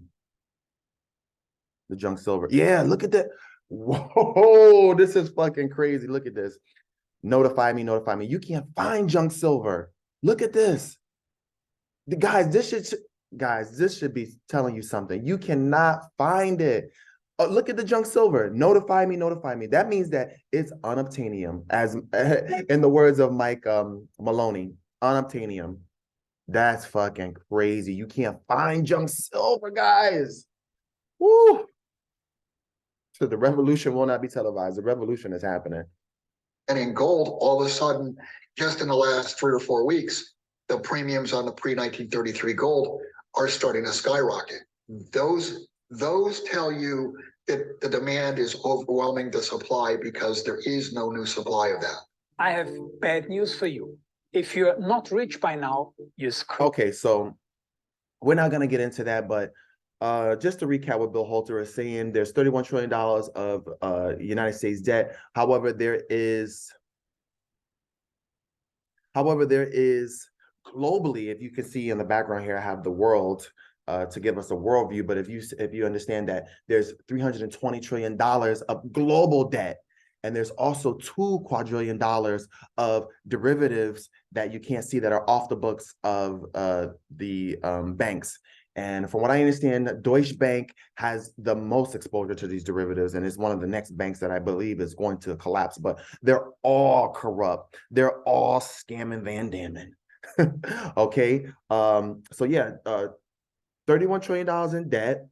The junk silver. Yeah, look at that. Whoa, this is fucking crazy. Look at this. Notify me, notify me. You can't find junk silver. Look at this. Guys, this should be telling you something. You cannot find it. Look at the junk silver. Notify me, notify me. That means that it's unobtainium, as in the words of Mike Maloney. Unobtainium. That's fucking crazy. You can't find junk silver, guys. Woo! So the revolution will not be televised. The revolution is happening. And in gold, all of a sudden, just in the last 3 or 4 weeks, the premiums on the pre-1933 gold are starting to skyrocket. Those tell you that the demand is overwhelming the supply because there is no new supply of that. I have bad news for you. If you're not rich by now, you're screwed. Okay, so we're not going to get into that, but just to recap what Bill Holter is saying, there's $31 trillion of United States debt. However, there is globally, if you can see in the background here, I have the world to give us a world view. But if you understand that there's $320 trillion of global debt, and there's also $2 quadrillion of derivatives that you can't see that are off the books of the banks. And from what I understand, Deutsche Bank has the most exposure to these derivatives, and is one of the next banks that I believe is going to collapse. But they're all corrupt. They're all scamming Van Damme. Okay. So yeah, $31 trillion in debt.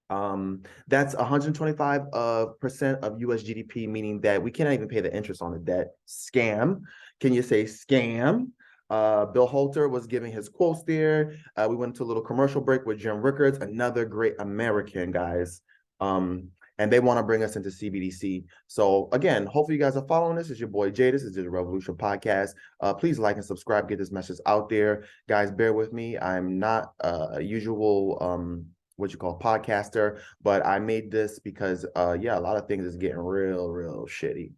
That's 125% of US GDP, meaning that we cannot even pay the interest on the debt. Scam. Can you say scam? Bill Holter was giving his quotes there. We went to a little commercial break with Jim Rickards, another great American, guys. And they want to bring us into CBDC. So again, hopefully you guys are following this. It's your boy Jay. This is the Revolution Podcast. Please like and subscribe, get this message out there. Guys, bear with me. I'm not a usual what you call podcaster, but I made this because yeah, a lot of things is getting real shitty.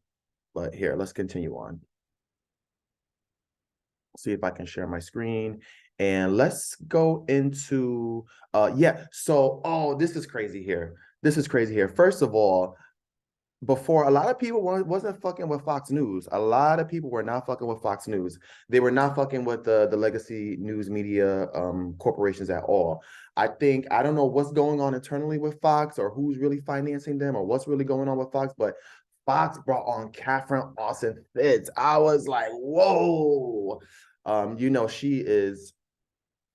But here, let's continue on. See if I can share my screen, and let's go into yeah. So this is crazy here. First of all, before, a lot of people wasn't fucking with Fox News. A lot of people were not fucking with Fox News. They were not fucking with the legacy news media corporations at all. I don't know what's going on internally with Fox, or who's really financing them, or what's really going on with Fox, but Fox brought on Catherine Austin Fitts. I was like, whoa. She is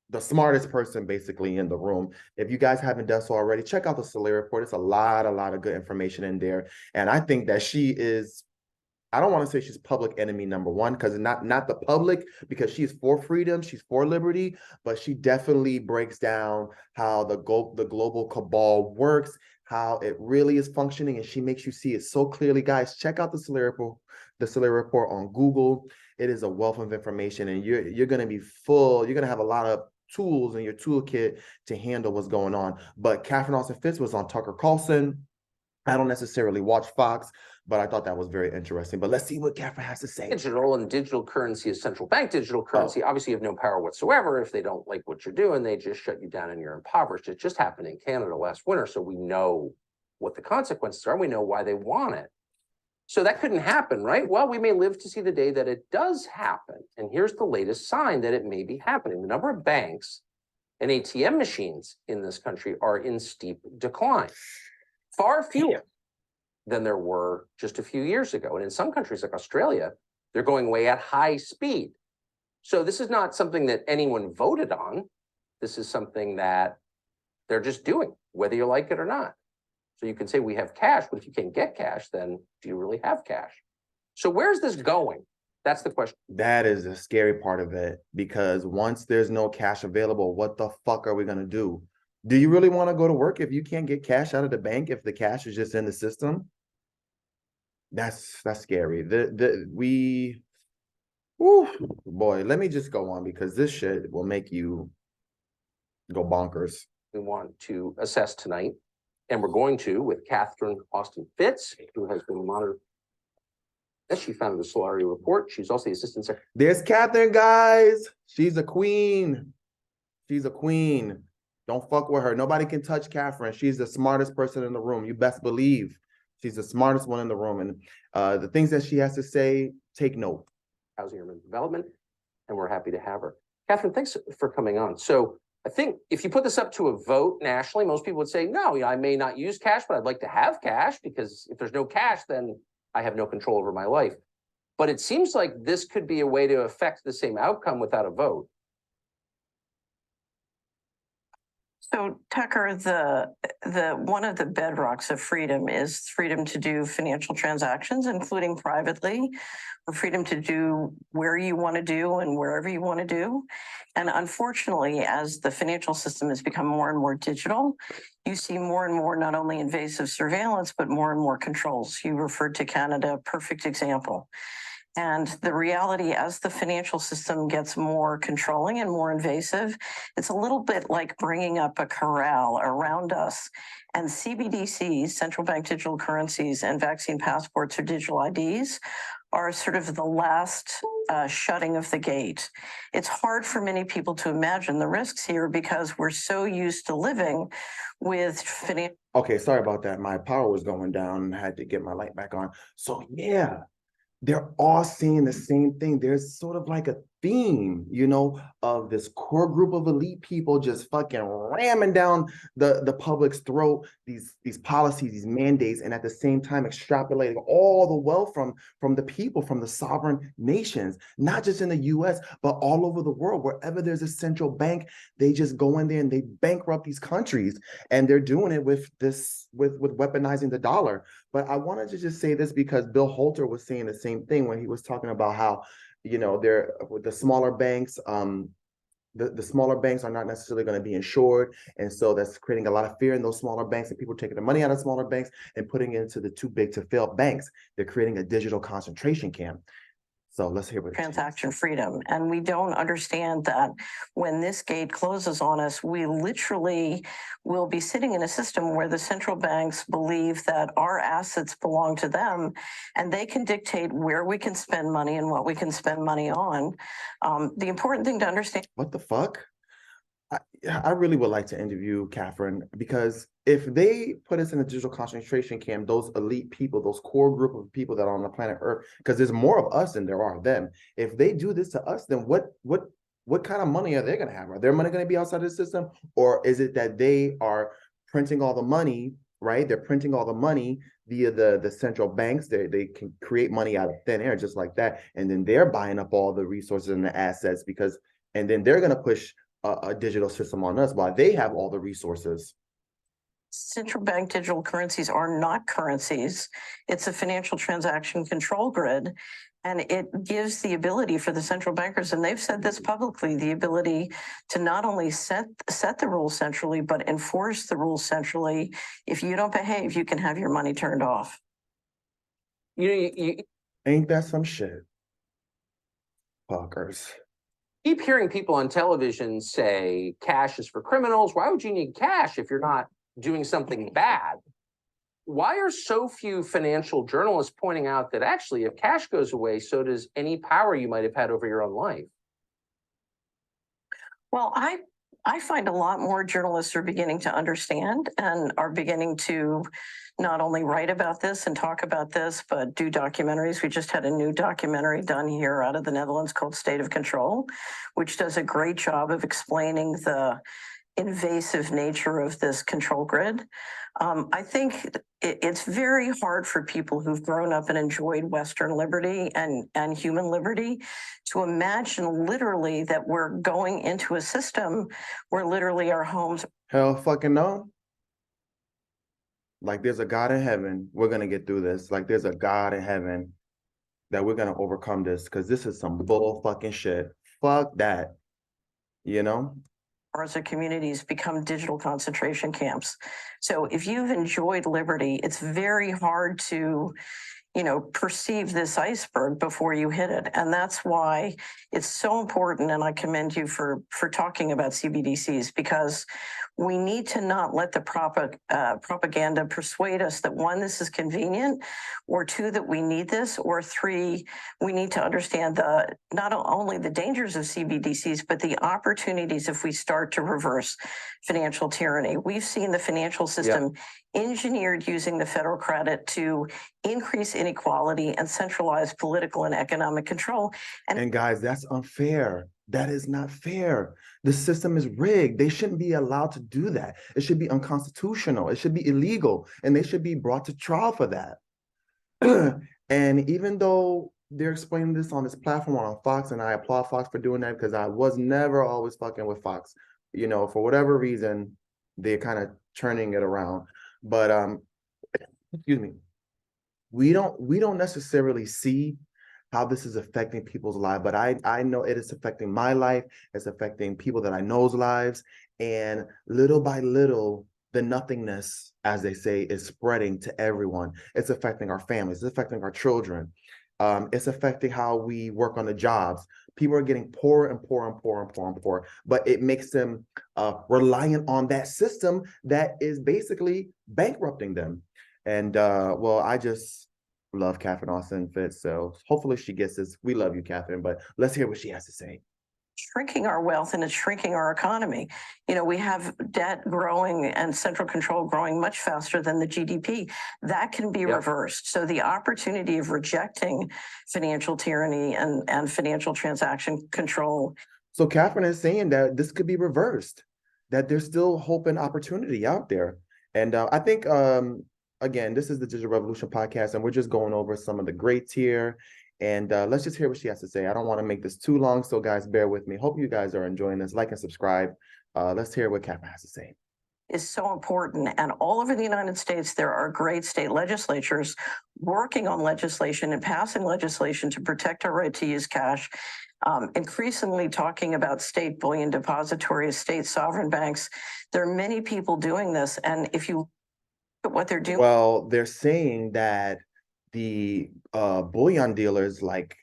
the smartest person basically in the room. If you guys haven't done so already, check out the Solera report. It's a lot of good information in there. And I think that she is, I don't want to say she's public enemy number one, because not the public, because she's for freedom, she's for liberty, but she definitely breaks down how the global cabal works, how it really is functioning, and she makes you see it so clearly. Guys, check out the Solera report on Google. It is a wealth of information, and you're going to be full. You're going to have a lot of tools in your toolkit to handle what's going on. But Catherine Austin Fitts was on Tucker Carlson. I don't necessarily watch Fox, but I thought that was very interesting. But let's see what Catherine has to say. Digital currency is central bank digital currency. Obviously, you have no power whatsoever. If they don't like what you're doing, they just shut you down and you're impoverished. It just happened in Canada last winter, so we know what the consequences are, and we know why they want it. So that couldn't happen, right? Well, we may live to see the day that it does happen. And here's the latest sign that it may be happening. The number of banks and ATM machines in this country are in steep decline. Far fewer than there were just a few years ago. And in some countries like Australia, They're going away at high speed. So this is not something that anyone voted on. This is something that they're just doing, whether you like it or not. So you can say we have cash, but if you can't get cash, then do you really have cash? So where's this going? That's the question. That is the scary part of it, because once there's no cash available, what the fuck are we gonna do? Do you really want to go to work if you can't get cash out of the bank, if the cash is just in the system? That's scary. Whew, boy, let me just go on, because this shit will make you go bonkers. We want to assess tonight, and we're going to with Catherine Austin Fitz, who has been monitored. As she founded the Solari Report. She's also the assistant secretary. There's Catherine, guys. She's a queen. She's a queen. Don't fuck with her. Nobody can touch Catherine. She's the smartest person in the room. You best believe she's the smartest one in the room. And the things that she has to say, take note. Housing Urban Development, and we're happy to have her. Catherine, thanks for coming on. So I think if you put this up to a vote nationally, most people would say, no, I may not use cash, but I'd like to have cash, because if there's no cash, then I have no control over my life. But it seems like this could be a way to affect the same outcome without a vote. So Tucker, the one of the bedrocks of freedom is freedom to do financial transactions, including privately, or freedom to do where you want to do and wherever you want to do. And unfortunately, as the financial system has become more and more digital, you see more and more not only invasive surveillance, but more and more controls. You referred to Canada, perfect example. And the reality, as the financial system gets more controlling and more invasive, it's a little bit like bringing up a corral around us. And CBDCs, central bank digital currencies, and vaccine passports or digital IDs are sort of the last shutting of the gate. It's hard for many people to imagine the risks here, because we're so used to living with financial. Okay, sorry about that. My power was going down and I had to get my light back on. So yeah, they're all saying the same thing. There's sort of like a theme, you know, of this core group of elite people just fucking ramming down the public's throat, these policies, these mandates, and at the same time extrapolating all the wealth from the people, from the sovereign nations, not just in the US, but all over the world. Wherever there's a central bank, they just go in there and they bankrupt these countries. And they're doing it with weaponizing the dollar. But I wanted to just say this, because Bill Holter was saying the same thing when he was talking about how, you know, they're with the smaller banks, the smaller banks are not necessarily going to be insured. And so that's creating a lot of fear in those smaller banks, and people taking the money out of smaller banks and putting it into the too big to fail banks. They're creating a digital concentration camp. So let's hear what transaction freedom. And we don't understand that when this gate closes on us, we literally will be sitting in a system where the central banks believe that our assets belong to them, and they can dictate where we can spend money and what we can spend money on. The important thing to understand. What the fuck? I really would like to interview Catherine, because if they put us in a digital concentration camp, those elite people, those core group of people that are on the planet Earth, because there's more of us than there are them. If they do this to us, then what kind of money are they going to have? Are their money going to be outside of the system? Or is it that they are printing all the money, right? They're printing all the money via the central banks. They can create money out of thin air just like that. And then they're buying up all the resources and the assets, and then they're going to push a digital system on us while they have all the resources. Central bank digital currencies are not currencies. It's a financial transaction control grid. And it gives the ability for the central bankers, and they've said this publicly, the ability to not only set the rules centrally, but enforce the rules centrally. If you don't behave, you can have your money turned off. Ain't that some shit? Fuckers. Keep hearing people on television say cash is for criminals. Why would you need cash if you're not doing something bad? Why are so few financial journalists pointing out that actually if cash goes away, so does any power you might have had over your own life? Well, I find a lot more journalists are beginning to understand and are beginning to not only write about this and talk about this, but do documentaries. We just had a new documentary done here out of the Netherlands called State of Control, which does a great job of explaining the invasive nature of this control grid. I think it's very hard for people who've grown up and enjoyed Western liberty and human liberty to imagine literally that we're going into a system where literally our homes. Hell fucking no. Like there's a God in heaven. We're going to get through this. Like there's a God in heaven that we're going to overcome this because this is some bull fucking shit. Fuck that. You know? As communities become digital concentration camps. So if you've enjoyed liberty, it's very hard to, perceive this iceberg before you hit it. And that's why it's so important. And I commend you for talking about CBDCs, because we need to not let the propaganda persuade us that one, this is convenient, or two, that we need this, or three, we need to understand not only the dangers of CBDCs, but the opportunities if we start to reverse financial tyranny. We've seen the financial system engineered using the federal credit to increase inequality and centralize political and economic control. And guys, that's unfair. That is not fair. The system is rigged. They shouldn't be allowed to do that. It should be unconstitutional. It should be illegal, and they should be brought to trial for that. And even though they're explaining this on this platform on Fox, and I applaud Fox for doing that because I was never always fucking with Fox. For whatever reason, they're kind of turning it around. But excuse me, we don't necessarily see how this is affecting people's lives, but I know it is affecting my life. It's affecting people that I know's lives, and little by little, the nothingness, as they say, is spreading to everyone. It's affecting our families. It's affecting our children. It's affecting how we work on the jobs. People are getting poorer and poorer and poorer and poorer and poorer, but it makes them reliant on that system that is basically bankrupting them. And well, I just love Catherine Austin Fitts, so hopefully she gets this. We love you, Catherine, but let's hear what she has to say. Shrinking our wealth, and it's shrinking our economy. We have debt growing and central control growing much faster than the GDP. That can be reversed. So the opportunity of rejecting financial tyranny and financial transaction control. So Catherine is saying that this could be reversed, that there's still hope and opportunity out there. And I think, again, this is the Digital Revolution podcast, and we're just going over some of the greats here. And let's just hear what she has to say. I don't want to make this too long, so guys, bear with me. Hope you guys are enjoying this. Like and subscribe. Let's hear what Catherine has to say. Is so important. And all over the United States, there are great state legislatures working on legislation and passing legislation to protect our right to use cash, increasingly talking about state bullion depositories, state sovereign banks. There are many people doing this. And if you look at what they're doing. Well, they're saying that the bullion dealers like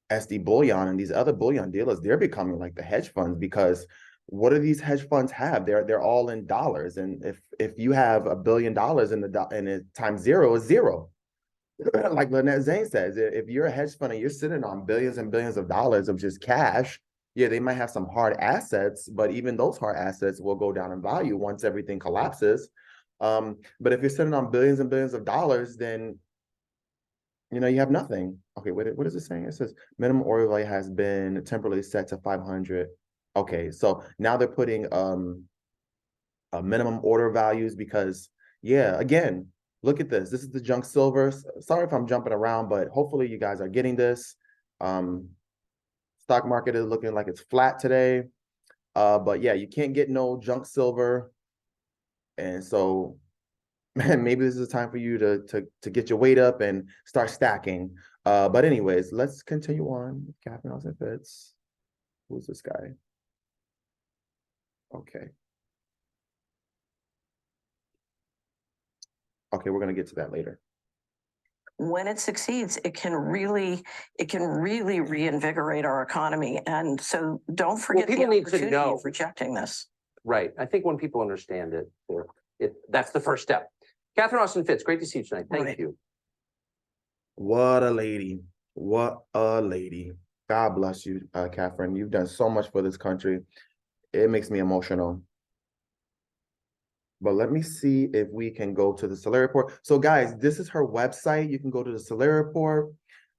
SD Bullion and these other bullion dealers, they're becoming like the hedge funds, because what do these hedge funds have? They're all in dollars, and if you have $1 billion and it times zero is zero, like Lynette Zane says, if you're a hedge fund and you're sitting on billions and billions of dollars of just cash, yeah, they might have some hard assets, but even those hard assets will go down in value once everything collapses. But if you're sitting on billions and billions of dollars, then you have nothing. Okay, wait, what is it saying? It says minimum order value has been temporarily set to 500. Okay, so now they're putting minimum order values because, yeah, again, look at this. This is the junk silver. Sorry if I'm jumping around, but hopefully you guys are getting this. Stock market is looking like it's flat today. But yeah, you can't get no junk silver. And so maybe this is a time for you to get your weight up and start stacking. But anyways, let's continue on. Catherine Austin Fitts. Who's this guy? Okay. Okay, we're gonna get to that later. When it succeeds, it can really reinvigorate our economy. And so don't forget the opportunity of rejecting this. Right. I think when people understand it, that's the first step. Catherine Austin Fitts, great to see you tonight. Thank you. What a lady. What a lady. God bless you, Catherine. You've done so much for this country. It makes me emotional. But let me see if we can go to the Solera report. So guys, this is her website. You can go to the Solera report.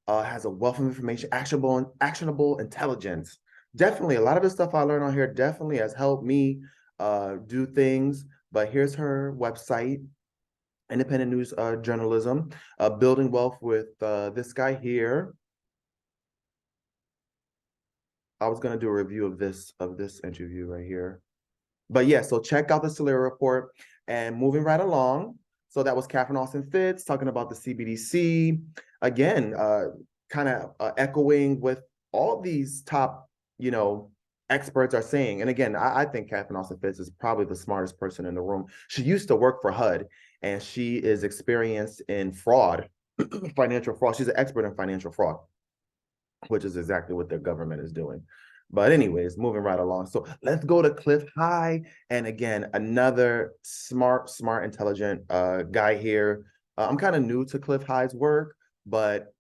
Has a wealth of information, actionable intelligence. Definitely, a lot of the stuff I learned on here definitely has helped me do things. But here's her website, independent news journalism, building wealth with this guy here. I was gonna do a review of this interview right here. But yeah, so check out the Solera report and moving right along. So that was Catherine Austin Fitts talking about the CBDC. Again, kind of echoing with all these top, experts are saying. And again, I think Catherine Austin Fitts is probably the smartest person in the room. She used to work for HUD and she is experienced in fraud, financial fraud. She's an expert in financial fraud, which is exactly what their government is doing. But anyways, moving right along. So let's go to Clif High. And again, another smart, intelligent guy here. I'm kind of new to Clif High's work, but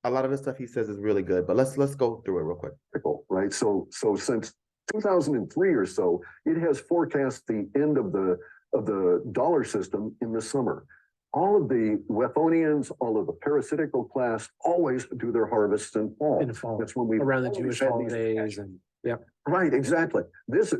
a lot of the stuff he says is really good. But let's go through it real quick. Right. So since 2003 or so, it has forecast the end of the dollar system in the summer. All of the Weathonians, all of the parasitical class always do their harvests in fall. In fall. That's when we around the Jewish holidays and right, exactly.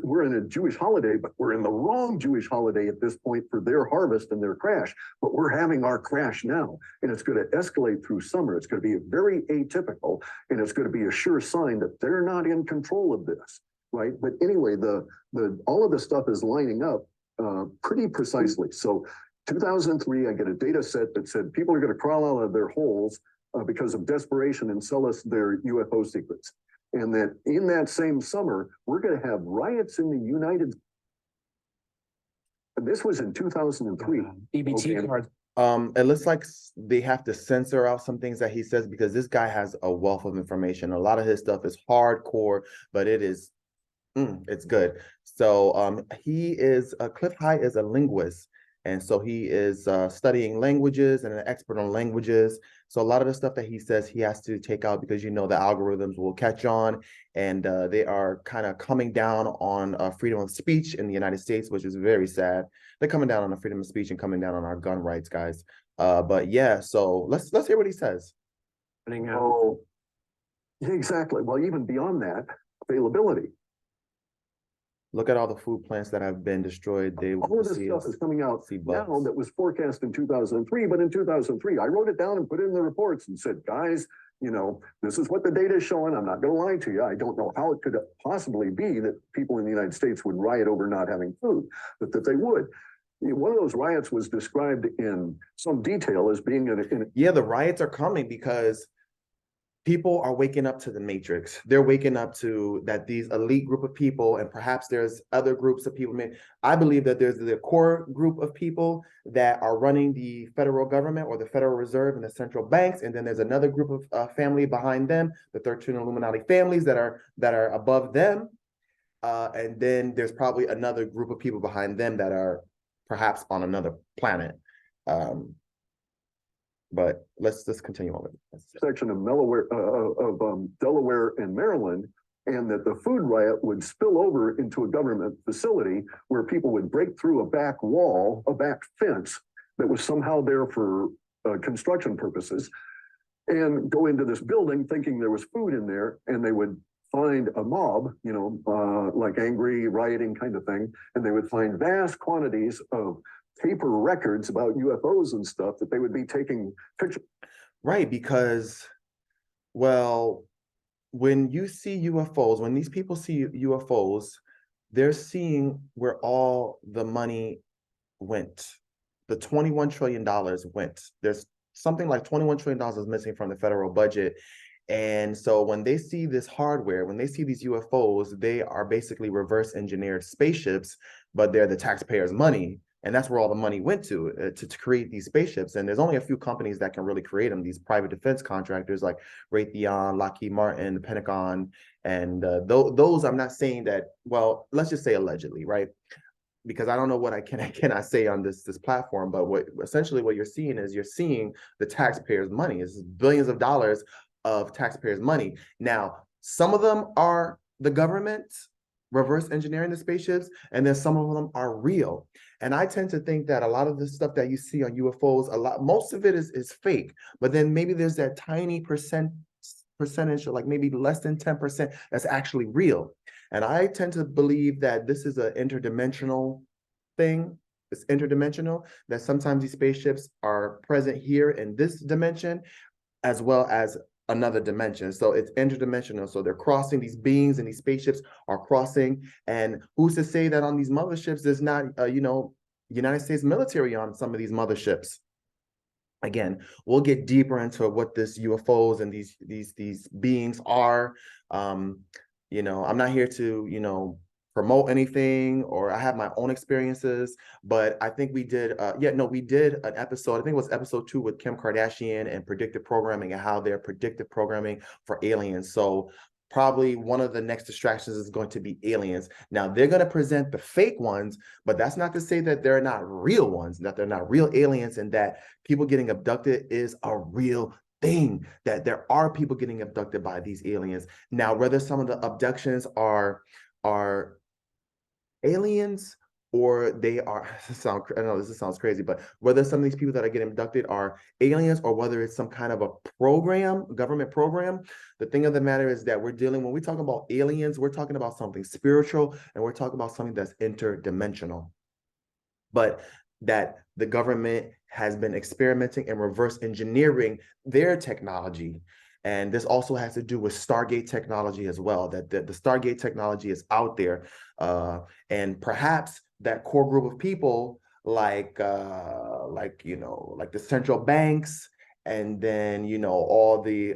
We're in a Jewish holiday, but we're in the wrong Jewish holiday at this point for their harvest and their crash. But we're having our crash now, and it's going to escalate through summer. It's going to be very atypical, and it's going to be a sure sign that they're not in control of this, right? But anyway, all of the stuff is lining up pretty precisely. So 2003, I get a data set that said people are going to crawl out of their holes because of desperation and sell us their UFO secrets. And that in that same summer, we're going to have riots in the United States. This was in 2003. EBT card. It looks like they have to censor out some things that he says because this guy has a wealth of information. A lot of his stuff is hardcore, but it is, it's good. So he is, Clif High is a linguist. And so he is studying languages and an expert on languages. So a lot of the stuff that he says he has to take out because, the algorithms will catch on and they are kind of coming down on freedom of speech in the United States, which is very sad. They're coming down on the freedom of speech and coming down on our gun rights, guys. But yeah, so let's hear what he says. Oh, exactly. Well, even beyond that, availability. Look at all the food plants that have been destroyed. All of this stuff is coming out now that was forecast in 2003. But in 2003, I wrote it down and put it in the reports and said, guys, this is what the data is showing. I'm not going to lie to you. I don't know how it could possibly be that people in the United States would riot over not having food, but that they would. One of those riots was described in some detail as being yeah, the riots are coming because people are waking up to the matrix. They're waking up to that these elite group of people, and perhaps there's other groups of people. I believe that there's the core group of people that are running the federal government or the Federal Reserve and the central banks, and then there's another group of family behind them, the 13 Illuminati families that are above them, and then there's probably another group of people behind them that are perhaps on another planet. But let's just continue on with it. Section of Delaware and Maryland, and that the food riot would spill over into a government facility where people would break through a back wall, a back fence that was somehow there for construction purposes, and go into this building thinking there was food in there, and they would find a mob, like angry, rioting kind of thing, and they would find vast quantities of paper records about UFOs and stuff that they would be taking pictures. Right, because, well, when you see UFOs, when these people see UFOs, they're seeing where all the money went. The $21 trillion went. There's something like $21 trillion is missing from the federal budget. And so when they see this hardware, when they see these UFOs, they are basically reverse engineered spaceships, but they're the taxpayers' money. And that's where all the money went to create these spaceships. And there's only a few companies that can really create them, these private defense contractors like Raytheon, Lockheed Martin, the Pentagon. And those, I'm not saying that, well, let's just say allegedly, right? Because I don't know what I cannot say on this platform, but essentially what you're seeing is you're seeing the taxpayers' money. It's billions of dollars of taxpayers' money. Now, some of them are the government reverse engineering the spaceships, and then some of them are real. And I tend to think that a lot of the stuff that you see on UFOs, most of it is fake, but then maybe there's that tiny percentage, like maybe less than 10% that's actually real. And I tend to believe that this is an interdimensional thing. It's interdimensional, that sometimes these spaceships are present here in this dimension, as well as another dimension. So it's interdimensional. So they're crossing, these beings and these spaceships are crossing. And who's to say that on these motherships there's not, United States military on some of these motherships? Again, we'll get deeper into what this UFOs and these beings are. I'm not here to, promote anything, or I have my own experiences, but I think we did, we did an episode, I think it was episode 2 with Kim Kardashian and predictive programming and how they're predictive programming for aliens. So probably one of the next distractions is going to be aliens. Now they're going to present the fake ones, but that's not to say that they're not real ones, that they're not real aliens, and that people getting abducted is a real thing, that there are people getting abducted by these aliens. Now, whether some of the abductions are aliens or they are, I know this sounds crazy, but whether some of these people that are getting abducted are aliens or whether it's some kind of a program, government program, the thing of the matter is that when we talk about aliens, we're talking about something spiritual, and we're talking about something that's interdimensional. But that the government has been experimenting and reverse engineering their technology. And this also has to do with Stargate technology as well, that the Stargate technology is out there. And perhaps that core group of people like the central banks, and then, all the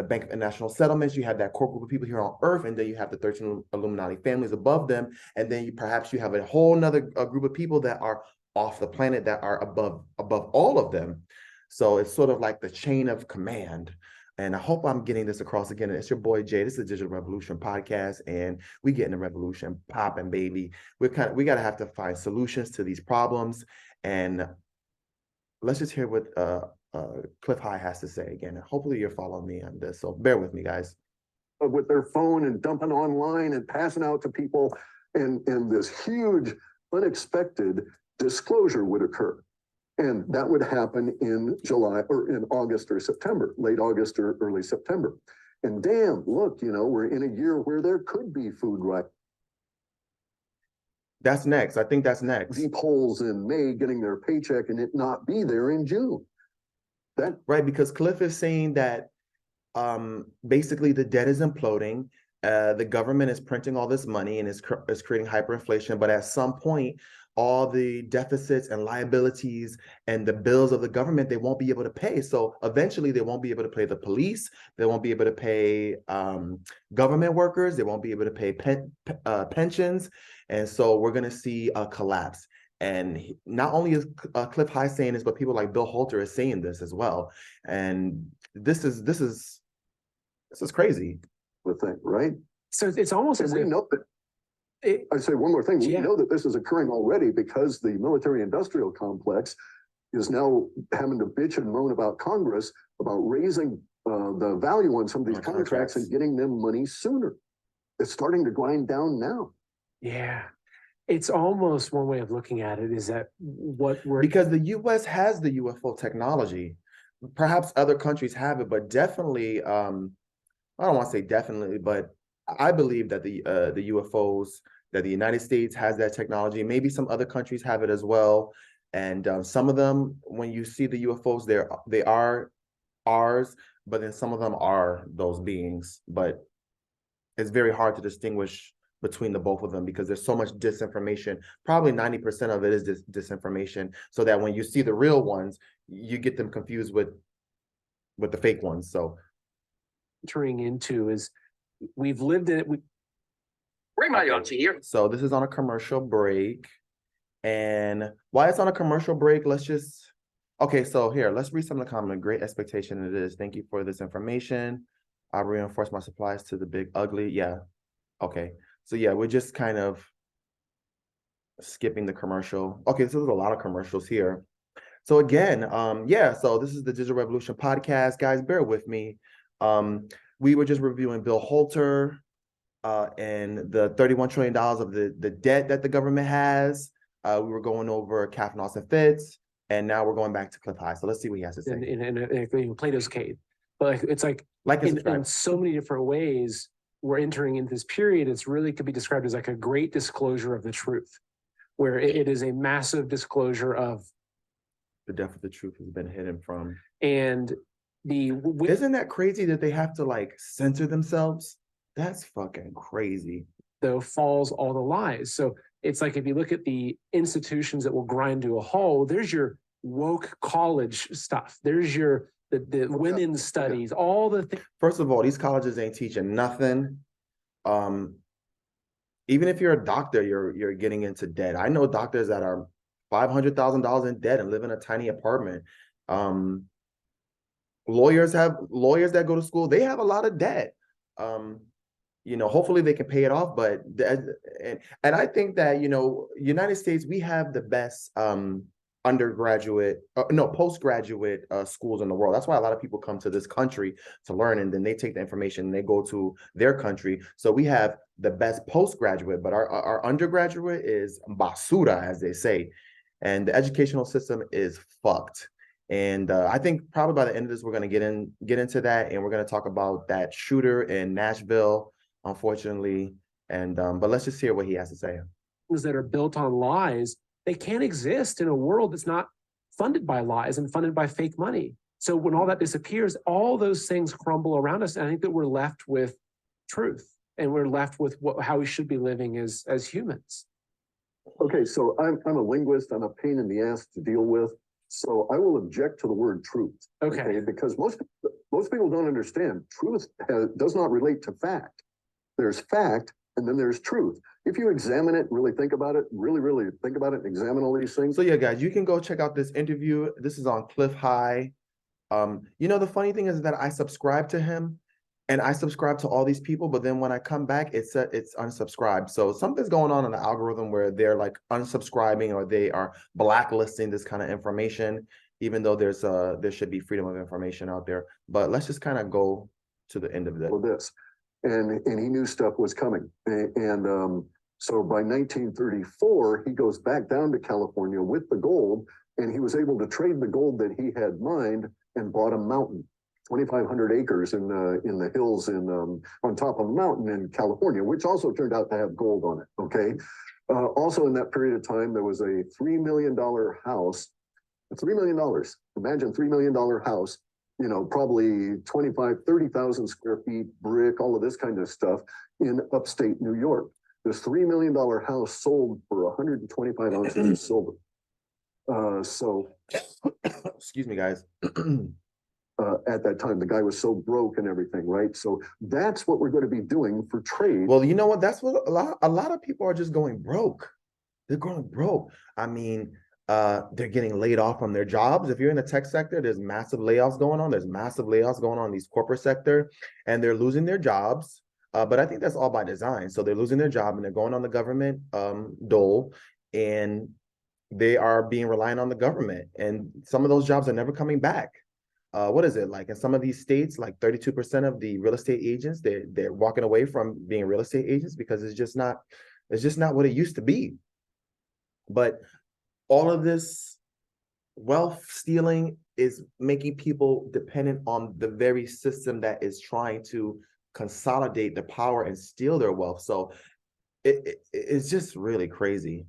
Bank of International Settlements, you have that core group of people here on Earth, and then you have the 13 Illuminati families above them. And then perhaps you have a whole nother group of people that are off the planet that are above all of them. So it's sort of like the chain of command. And I hope I'm getting this across again. It's your boy Jay. This is the Digital Revolution podcast, and we getting the revolution popping, baby. We gotta have to find solutions to these problems. And let's just hear what Clif High has to say again. Hopefully you're following me on this. So bear with me, guys. With their phone and dumping online and passing out to people, and this huge unexpected disclosure would occur. And that would happen in July or in August or September, late August or early September. And damn, look, we're in a year where there could be food right. That's next. I think that's next. Deep holes in May getting their paycheck and it not be there in June. Right, because Clif is saying that basically the debt is imploding. The government is printing all this money and is creating hyperinflation. But at some point, all the deficits and liabilities and the bills of the government, they won't be able to pay. So eventually they won't be able to pay the police. They won't be able to pay government workers. They won't be able to pay pensions. And so we're going to see a collapse. And not only is Clif High saying this, but people like Bill Holter is saying this as well. And this is crazy. The thing, right? So it's almost as if know that. I say one more thing. We know that this is occurring already because the military-industrial complex is now having to bitch and moan about Congress about raising the value on some of these contracts and getting them money sooner. It's starting to grind down now. Yeah. It's almost one way of looking at it is that because the US has the UFO technology. Perhaps other countries have it, but definitely, I don't want to say definitely, but I believe that the UFOs, that the United States has that technology. Maybe some other countries have it as well. And some of them, when you see the UFOs, they are ours, but then some of them are those beings. But it's very hard to distinguish between the both of them because there's so much disinformation. Probably 90% of it is disinformation, so that when you see the real ones, you get them confused with the fake ones. So entering into is we've lived in it. Bring my auntie here. So this is on a commercial break. And while it's on a commercial break, let's read some of the comments. Great expectation it is. Thank you for this information. I'll reinforce my supplies to the big ugly. Yeah. Okay. So yeah, we're just kind of skipping the commercial. Okay, so there's a lot of commercials here. So again, so this is the Digital Revolution podcast. Guys, bear with me. We were just reviewing Bill Holter and the $31 trillion of the debt that the government has. We were going over Captain Austin Fitz, and now we're going back to Clif High. So let's see what he has to say. In Plato's cave. But it's like in so many different ways, we're entering into this period, it's really could be described as like a great disclosure of the truth, where it is a massive disclosure of The depth of the truth has been hidden from. and Isn't that crazy that they have to like censor themselves? That's fucking crazy. though falls all the lies. So it's like if you look at the institutions that will grind to a halt, there's your woke college stuff. There's your the women's studies, all the things. First of all, these colleges ain't teaching nothing. Even if you're a doctor, you're getting into debt. I know doctors that are $500,000 in debt and live in a tiny apartment. Lawyers that go to school, they have a lot of debt. Hopefully they can pay it off, but and I think that, United States, we have the best postgraduate schools in the world. That's why a lot of people come to this country to learn, and then they take the information and they go to their country. So we have the best postgraduate, but our undergraduate is basura, as they say, and the educational system is fucked. And I think probably by the end of this, we're going to get into that, and we're going to talk about that shooter in Nashville, unfortunately. And but let's just hear what he has to say. That are built on lies, they can't exist in a world that's not funded by lies and funded by fake money. So when all that disappears, all those things crumble around us. And I think that we're left with truth, and we're left with how we should be living as humans. Okay, so I'm a linguist. I'm a pain in the ass to deal with. So I will object to the word truth. Okay. Because most people don't understand truth does not relate to fact. There's fact, and then there's truth. If you examine it, really think about it, really think about it, and examine all these things. So yeah, guys, you can go check out this interview. This is on Clif High. The funny thing is that I subscribe to him, and I subscribe to all these people, but then when I come back, it's unsubscribed. So something's going on in the algorithm where they're like unsubscribing, or they are blacklisting this kind of information, even though there should be freedom of information out there. But let's just kind of go to the end of this. Well, and he knew stuff was coming. And so by 1934, he goes back down to California with the gold, and he was able to trade the gold that he had mined and bought a mountain. 2,500 acres in the hills on top of a mountain in California, which also turned out to have gold on it. Okay. Also in that period of time, there was a $3 million house. $3 million. Imagine $3 million house. Probably 30,000 square feet, brick, all of this kind of stuff in upstate New York. This $3 million house sold for 125 ounces of silver. Excuse me, guys. At that time, the guy was so broke and everything, right? So that's what we're going to be doing for trade. Well, you know what? That's what a lot of people are just going broke. They're going broke. I mean, they're getting laid off from their jobs. If you're in the tech sector, there's massive layoffs going on. There's massive layoffs going on in these corporate sector, and they're losing their jobs. But I think that's all by design. So they're losing their job, and they're going on the government dole, and they are being reliant on the government. And some of those jobs are never coming back. What is it like in some of these states? Like 32% of the real estate agents, they're walking away from being real estate agents because it's just not what it used to be. But all of this wealth stealing is making people dependent on the very system that is trying to consolidate the power and steal their wealth. So it's just really crazy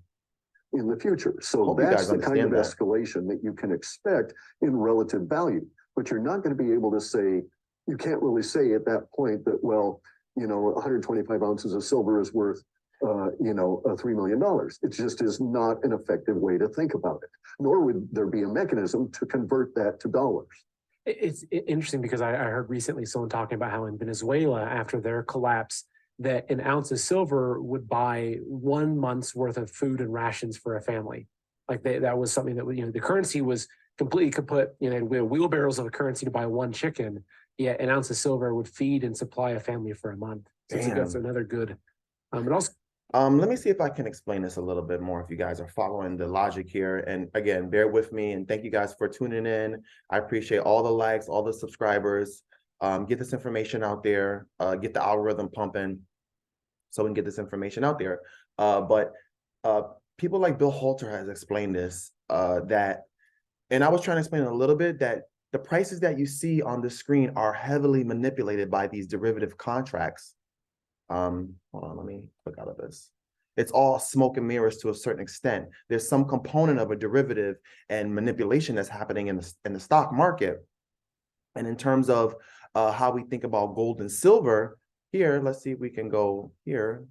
in the future. So that's the kind of escalation that you can expect in relative value. But you're not going to be able to say, you can't really say at that point that, 125 ounces of silver is worth $3 million. It just is not an effective way to think about it. Nor would there be a mechanism to convert that to dollars. It's interesting because I heard recently someone talking about how in Venezuela, after their collapse, that an ounce of silver would buy 1 month's worth of food and rations for a family. Like that was something that, the currency was completely kaput, wheelbarrows of a currency to buy one chicken, yet an ounce of silver would feed and supply a family for a month. So that's another good. But also, let me see if I can explain this a little bit more if you guys are following the logic here. And again, bear with me, and thank you guys for tuning in. I appreciate all the likes, all the subscribers. Get this information out there, get the algorithm pumping so we can get this information out there. But people like Bill Holter has explained this, and I was trying to explain a little bit that the prices that you see on the screen are heavily manipulated by these derivative contracts. Hold on, let me click out of this. It's all smoke and mirrors to a certain extent. There's some component of a derivative and manipulation that's happening in the stock market. And in terms of how we think about gold and silver, here, let's see if we can go here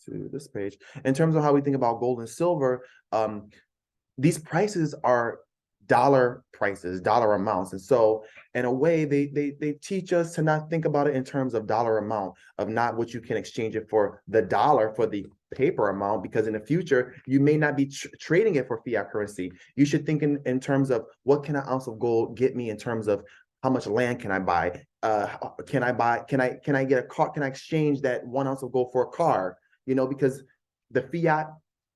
to this page. In terms of how we think about gold and silver, these prices are dollar prices, dollar amounts. And so in a way, they teach us to not think about it in terms of dollar amount, of not what you can exchange it for the dollar for the paper amount, because in the future, you may not be trading it for fiat currency. You should think in terms of what can an ounce of gold get me in terms of how much land can I buy? Can I get a car? Can I exchange that 1 ounce of gold for a car? You know, because the fiat,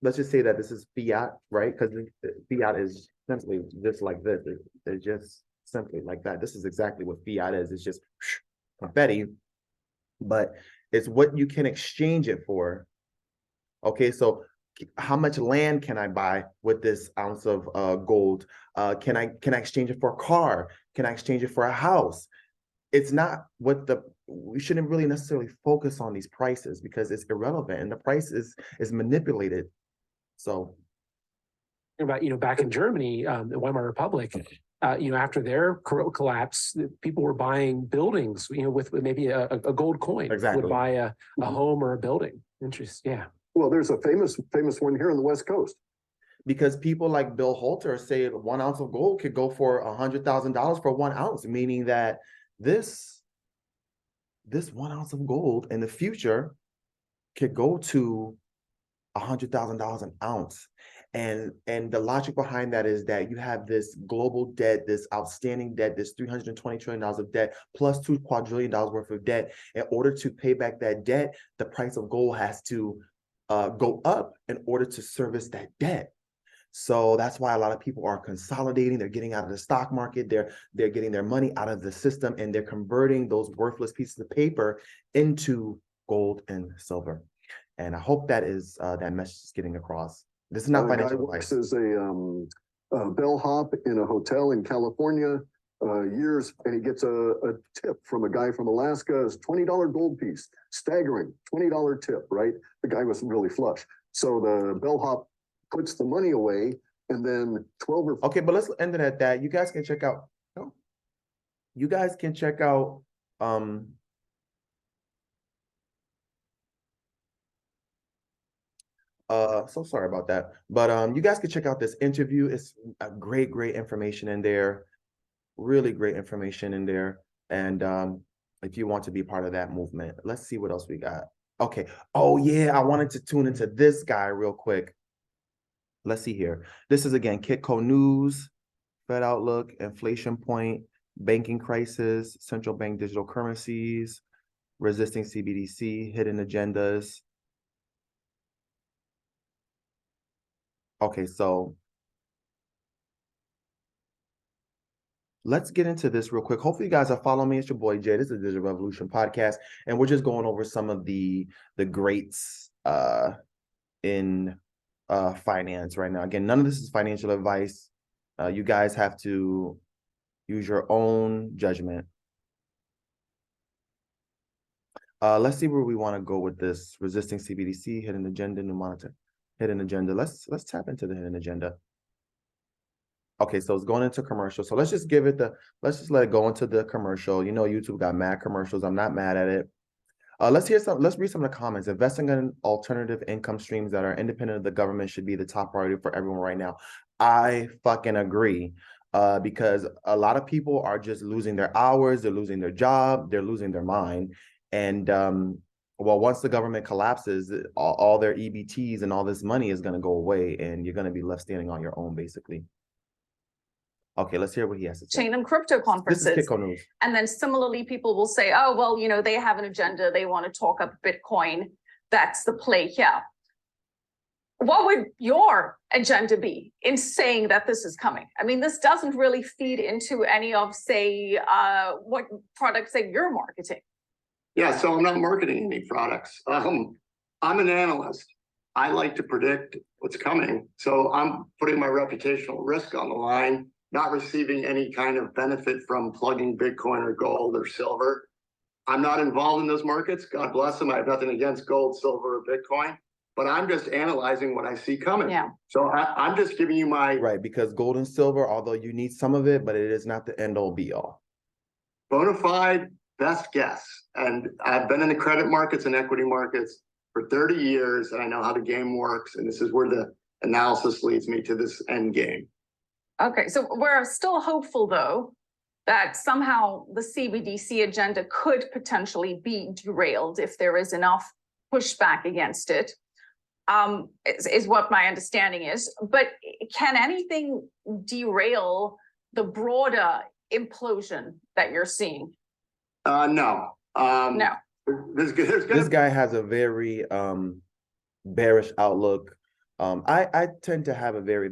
let's just say that this is fiat, right? Because fiat is simply just like this. It's just simply like that. This is exactly what fiat is. It's just confetti, but it's what you can exchange it for. Okay, so how much land can I buy with this ounce of gold? Can I exchange it for a car? Can I exchange it for a house? It's not what we shouldn't really necessarily focus on these prices because it's irrelevant and the price is manipulated. So about, back in Germany, the Weimar Republic, after their collapse, people were buying buildings, with maybe a gold coin. Exactly. Would buy a home or a building. Interesting. Yeah. Well, there's a famous one here on the West Coast. Because people like Bill Holter say 1 ounce of gold could go for $100,000 for 1 ounce, meaning that this 1 ounce of gold in the future could go to $100,000 an ounce. And the logic behind that is that you have this global debt, this outstanding debt, this $320 trillion of debt, plus $2 quadrillion worth of debt. In order to pay back that debt, the price of gold has to go up in order to service that debt. So that's why a lot of people are consolidating. They're getting out of the stock market. They're getting their money out of the system, and they're converting those worthless pieces of paper into gold and silver. And I hope that message is getting across. This is not financial advice. Works as a bellhop in a hotel in California years, and he gets a tip from a guy from Alaska. It's $20 gold piece, staggering $20 tip, right? The guy wasn't really flush, so the bellhop puts the money away, and then 12 or okay, but let's end it at that. You guys can check out. You guys can check out. So sorry about that, but you guys can check out this interview. It's a great information in there, really great information in there. And if you want to be part of that movement, let's see what else we got. Okay. Oh yeah, I wanted to tune into this guy real quick. Let's see here. This is again Kitco News, Fed Outlook, Inflation Point, Banking Crisis, Central Bank Digital Currencies, Resisting CBDC, Hidden Agendas. Okay, so let's get into this real quick. Hopefully you guys are following me. It's your boy Jay. This is the Digital Revolution podcast, and we're just going over some of the greats in finance right now. Again, none of this is financial advice. You guys have to use your own judgment. Let's see where we want to go with this. Resisting CBDC, hidden agenda, new monetary, hidden agenda. Let's tap into the hidden agenda. Okay, so it's going into commercial. So let's just let it go into the commercial. YouTube got mad commercials. I'm not mad at it. Let's read some of the comments. Investing in alternative income streams that are independent of the government should be the top priority for everyone right now. I fucking agree. Because a lot of people are just losing their hours, they're losing their job, they're losing their mind. And once the government collapses, all their EBTs and all this money is going to go away, and you're going to be left standing on your own, basically. Okay, let's hear what he has to say. Chain and crypto conferences. This is Kitco News. And then similarly, people will say, oh, well, they have an agenda. They want to talk up Bitcoin. That's the play here. What would your agenda be in saying that this is coming? I mean, this doesn't really feed into any of, say, what products that you're marketing. Yeah, so I'm not marketing any products. I'm an analyst. I like to predict what's coming. So I'm putting my reputational risk on the line, not receiving any kind of benefit from plugging Bitcoin or gold or silver. I'm not involved in those markets. God bless them. I have nothing against gold, silver, or Bitcoin, but I'm just analyzing what I see coming. Yeah. So I'm just giving you my Right, because gold and silver, although you need some of it, but it is not the end all be all. bona fide best guess. And I've been in the credit markets and equity markets for 30 years, and I know how the game works. And this is where the analysis leads me to this end game. Okay, so we're still hopeful, though, that somehow the CBDC agenda could potentially be derailed if there is enough pushback against it, is what my understanding is. But can anything derail the broader implosion that you're seeing? No. No. This guy has a very bearish outlook. I tend to have a very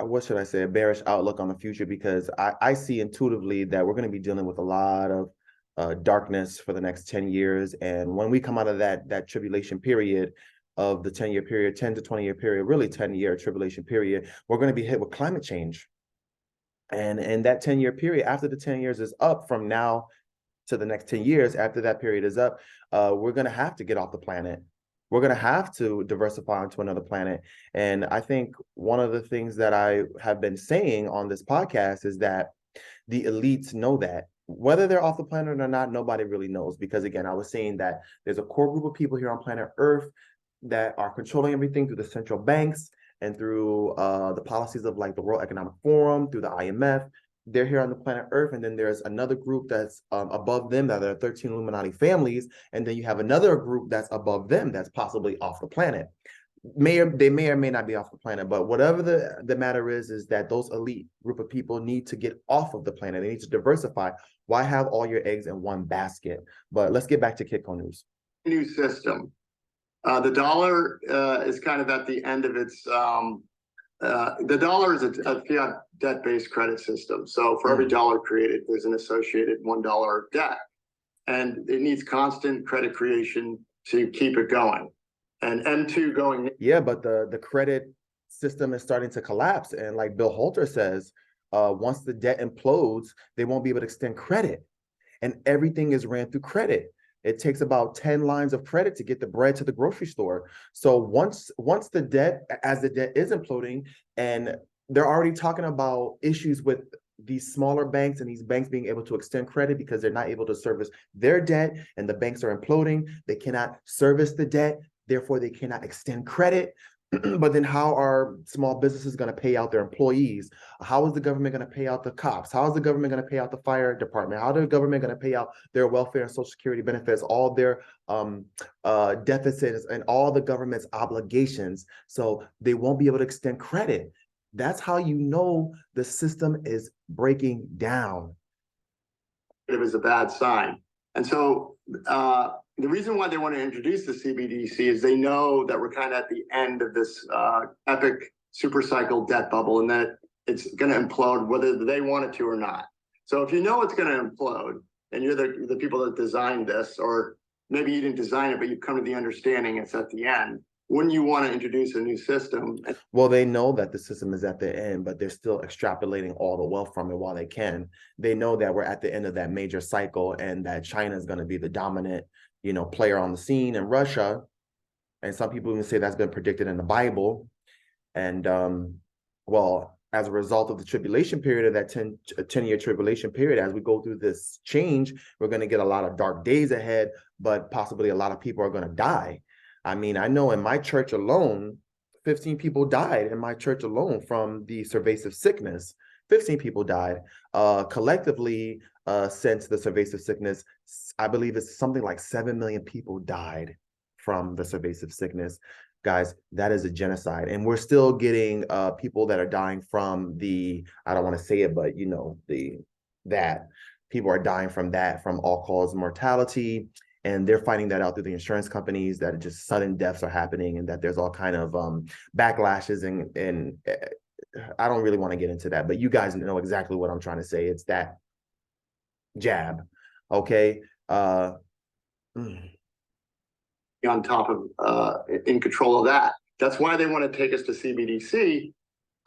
what should I say, a bearish outlook on the future, because I see intuitively that we're going to be dealing with a lot of darkness for the next 10 years. And when we come out of that tribulation period of the 10-year period, 10 to 20-year period, really 10-year tribulation period, we're going to be hit with climate change. And that 10-year period, after the 10 years is up from now to the next 10 years, after that period is up, we're going to have to get off the planet. We're going to have to diversify onto another planet. And I think one of the things that I have been saying on this podcast is that the elites know that. Whether they're off the planet or not, nobody really knows. Because again, I was saying that there's a core group of people here on planet Earth that are controlling everything through the central banks and through the policies of like the World Economic Forum, through the IMF. They're here on the planet Earth, and then there's another group that's above them, that are 13 Illuminati families, and then you have another group that's above them that's possibly off the planet. They may or may not be off the planet, but whatever the matter is that those elite group of people need to get off of the planet. They need to diversify. Why have all your eggs in one basket? But let's get back to Kitco News. New system. The dollar is kind of at the end of its the dollar is a fiat debt-based credit system. So for every dollar created, there's an associated $1 debt. And it needs constant credit creation to keep it going. And M2 going. Yeah, but the credit system is starting to collapse. And like Bill Holter says, once the debt implodes, they won't be able to extend credit. And everything is ran through credit. It takes about 10 lines of credit to get the bread to the grocery store. So once the debt is imploding, and they're already talking about issues with these smaller banks and these banks being able to extend credit because they're not able to service their debt, and the banks are imploding. They cannot service the debt, therefore they cannot extend credit. But then how are small businesses going to pay out their employees? How is the government going to pay out the cops? How is the government going to pay out the fire department? How is the government going to pay out their welfare and social security benefits, all their deficits and all the government's obligations? So they won't be able to extend credit. That's how you know the system is breaking down. It was a bad sign. And so the reason why they want to introduce the CBDC is they know that we're kind of at the end of this epic super cycle debt bubble, and that it's going to implode whether they want it to or not. So if you know it's going to implode, and you're the people that designed this, or maybe you didn't design it, but you've come to the understanding it's at the end, wouldn't you want to introduce a new system? Well, they know that the system is at the end, but they're still extrapolating all the wealth from it while they can. They know that we're at the end of that major cycle, and that China is going to be the dominant, player on the scene, and Russia. And some people even say that's been predicted in the Bible. And well, as a result of the tribulation period, of that 10-year tribulation period, as we go through this change, we're going to get a lot of dark days ahead, but possibly a lot of people are going to die. I mean, I know in my church alone, 15 people died in my church alone from the pervasive sickness. 15 people died. Collectively, since the pervasive sickness, I believe it's something like 7 million people died from the pervasive sickness. Guys, that is a genocide. And we're still getting people that are dying from I don't want to say it, but that people are dying from that, from all-cause mortality. And they're finding that out through the insurance companies, that just sudden deaths are happening, and that there's all kind of backlashes. And I don't really want to get into that, but you guys know exactly what I'm trying to say. It's that jab, okay? On top of, in control of that. That's why they want to take us to CBDC.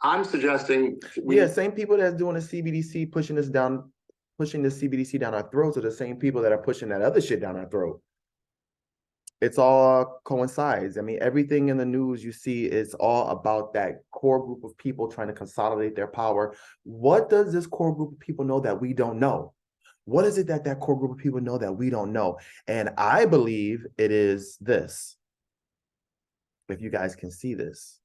I'm suggesting. Same people that's doing a CBDC, pushing us down pushing the CBDC down our throats are the same people that are pushing that other shit down our throat. It's all coincides. I mean, everything in the news you see is all about that core group of people trying to consolidate their power. What does this core group of people know that we don't know? What is it that that core group of people know that we don't know? And I believe it is this. If you guys can see this.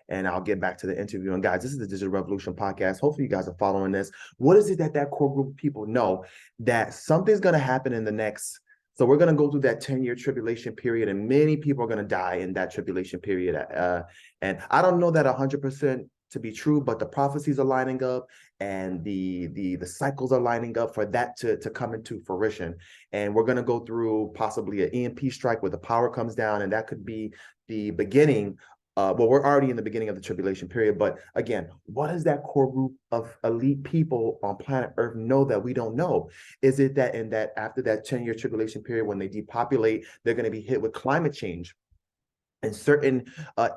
And I'll get back to the interview. And guys, this is the Digital Revolution podcast. Hopefully you guys are following this. What is it that that core group of people know that something's going to happen in the next? So we're going to go through that 10-year tribulation period, and many people are going to die in that tribulation period. And I don't know that 100% to be true, but the prophecies are lining up, and the cycles are lining up for that to come into fruition. And we're going to go through possibly an EMP strike where the power comes down, and that could be the beginning. Well, we're already in the beginning of the tribulation period, but again, what does that core group of elite people on planet Earth know that we don't know? Is it that in that after that 10-year tribulation period, when they depopulate, they're going to be hit with climate change? In certain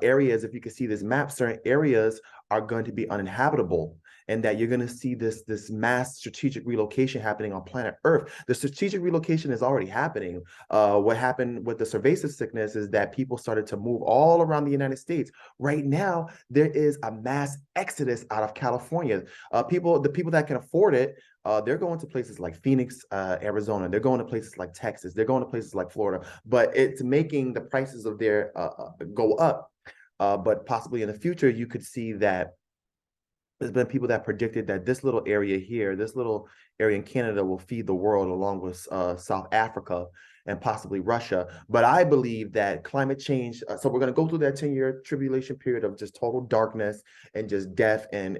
areas, if you can see this map, certain areas are going to be uninhabitable, and that you're going to see this mass strategic relocation happening on planet Earth. The strategic relocation is already happening. What happened with the cerveza sickness is that people started to move all around the United States. Right now, there is a mass exodus out of California. The people that can afford it, they're going to places like Phoenix, Arizona. They're going to places like Texas. They're going to places like Florida. But it's making the prices of their go up. But possibly in the future, you could see that there's been people that predicted that this little area here, this little area in Canada will feed the world along with South Africa and possibly Russia. But I believe that climate change, so we're going to go through that 10-year tribulation period of just total darkness and just death. And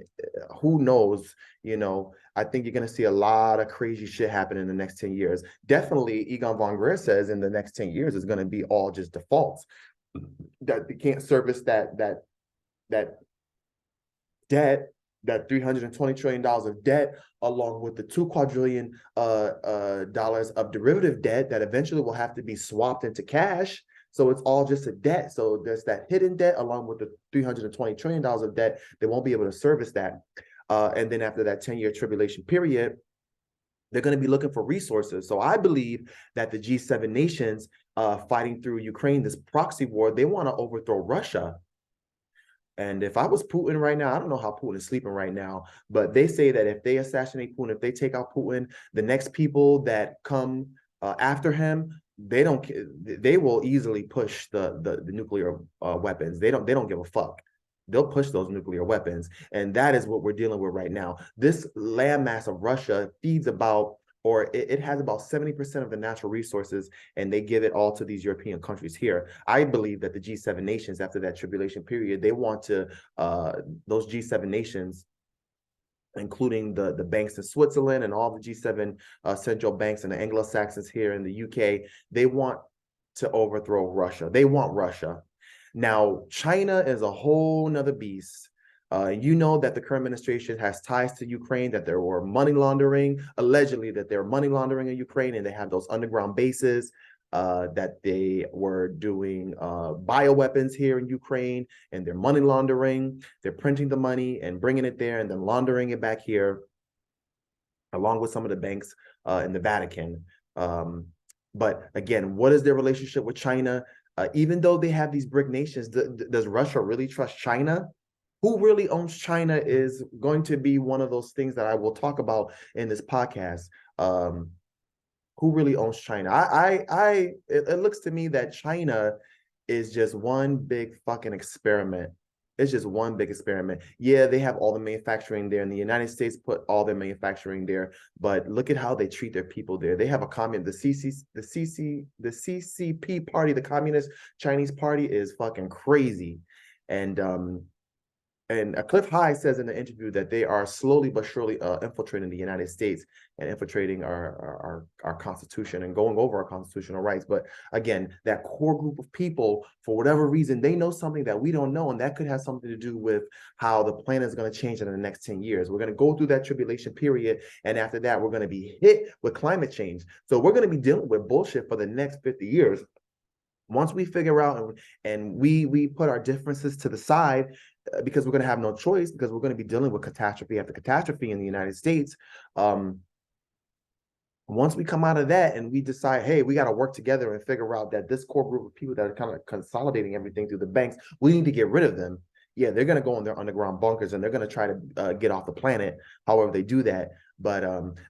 who knows, I think you're going to see a lot of crazy shit happen in the next 10 years. Definitely, Egon von Greer says in the next 10 years is going to be all just defaults. That they can't service that debt, that $320 trillion of debt, along with the $2 quadrillion dollars of derivative debt that eventually will have to be swapped into cash. So it's all just a debt. So there's that hidden debt along with the $320 trillion of debt. They won't be able to service that. And then after that 10-year tribulation period, they're going to be looking for resources. So I believe that the G7 nations fighting through Ukraine, this proxy war, they want to overthrow Russia. And if I was Putin right now, I don't know how Putin is sleeping right now, but they say that if they assassinate Putin, if they take out Putin, the next people that come after him, they will easily push the nuclear weapons. They don't give a fuck. They'll push those nuclear weapons. And that is what we're dealing with right now. This landmass of Russia feeds about, or it has about 70% of the natural resources, and they give it all to these European countries here. I believe that the G7 nations, after that tribulation period, they want to, those G7 nations, including the banks in Switzerland and all the G7 central banks and the Anglo-Saxons here in the UK, they want to overthrow Russia. They want Russia. Now, China is a whole nother beast. You know that the current administration has ties to Ukraine, that there were money laundering, allegedly that there were money laundering in Ukraine, and they have those underground bases, that they were doing bioweapons here in Ukraine, and they're money laundering. They're printing the money and bringing it there and then laundering it back here, along with some of the banks in the Vatican. But again, what is their relationship with China? Even though they have these BRIC nations, does Russia really trust China? Who really owns China is going to be one of those things that I will talk about in this podcast. Who really owns China? It looks to me that China is just one big fucking experiment. It's just one big experiment. Yeah, they have all the manufacturing there, and the United States put all their manufacturing there. But look at how they treat their people there. They have a the CCP party, the Communist Chinese Party, is fucking crazy. And Clif High says in the interview that they are slowly but surely infiltrating the United States and infiltrating our Constitution and going over our constitutional rights. But again, that core group of people, for whatever reason, they know something that we don't know, and that could have something to do with how the planet is going to change in the next 10 years. We're going to go through that tribulation period, and after that, we're going to be hit with climate change. So we're going to be dealing with bullshit for the next 50 years. Once we figure out and we put our differences to the side, because we're going to have no choice, because we're going to be dealing with catastrophe after catastrophe in the United States. Once we come out of that and we decide, hey, we got to work together and figure out that this core group of people that are kind of consolidating everything through the banks, we need to get rid of them. Yeah, they're going to go in their underground bunkers and they're going to try to get off the planet. However, they do that. But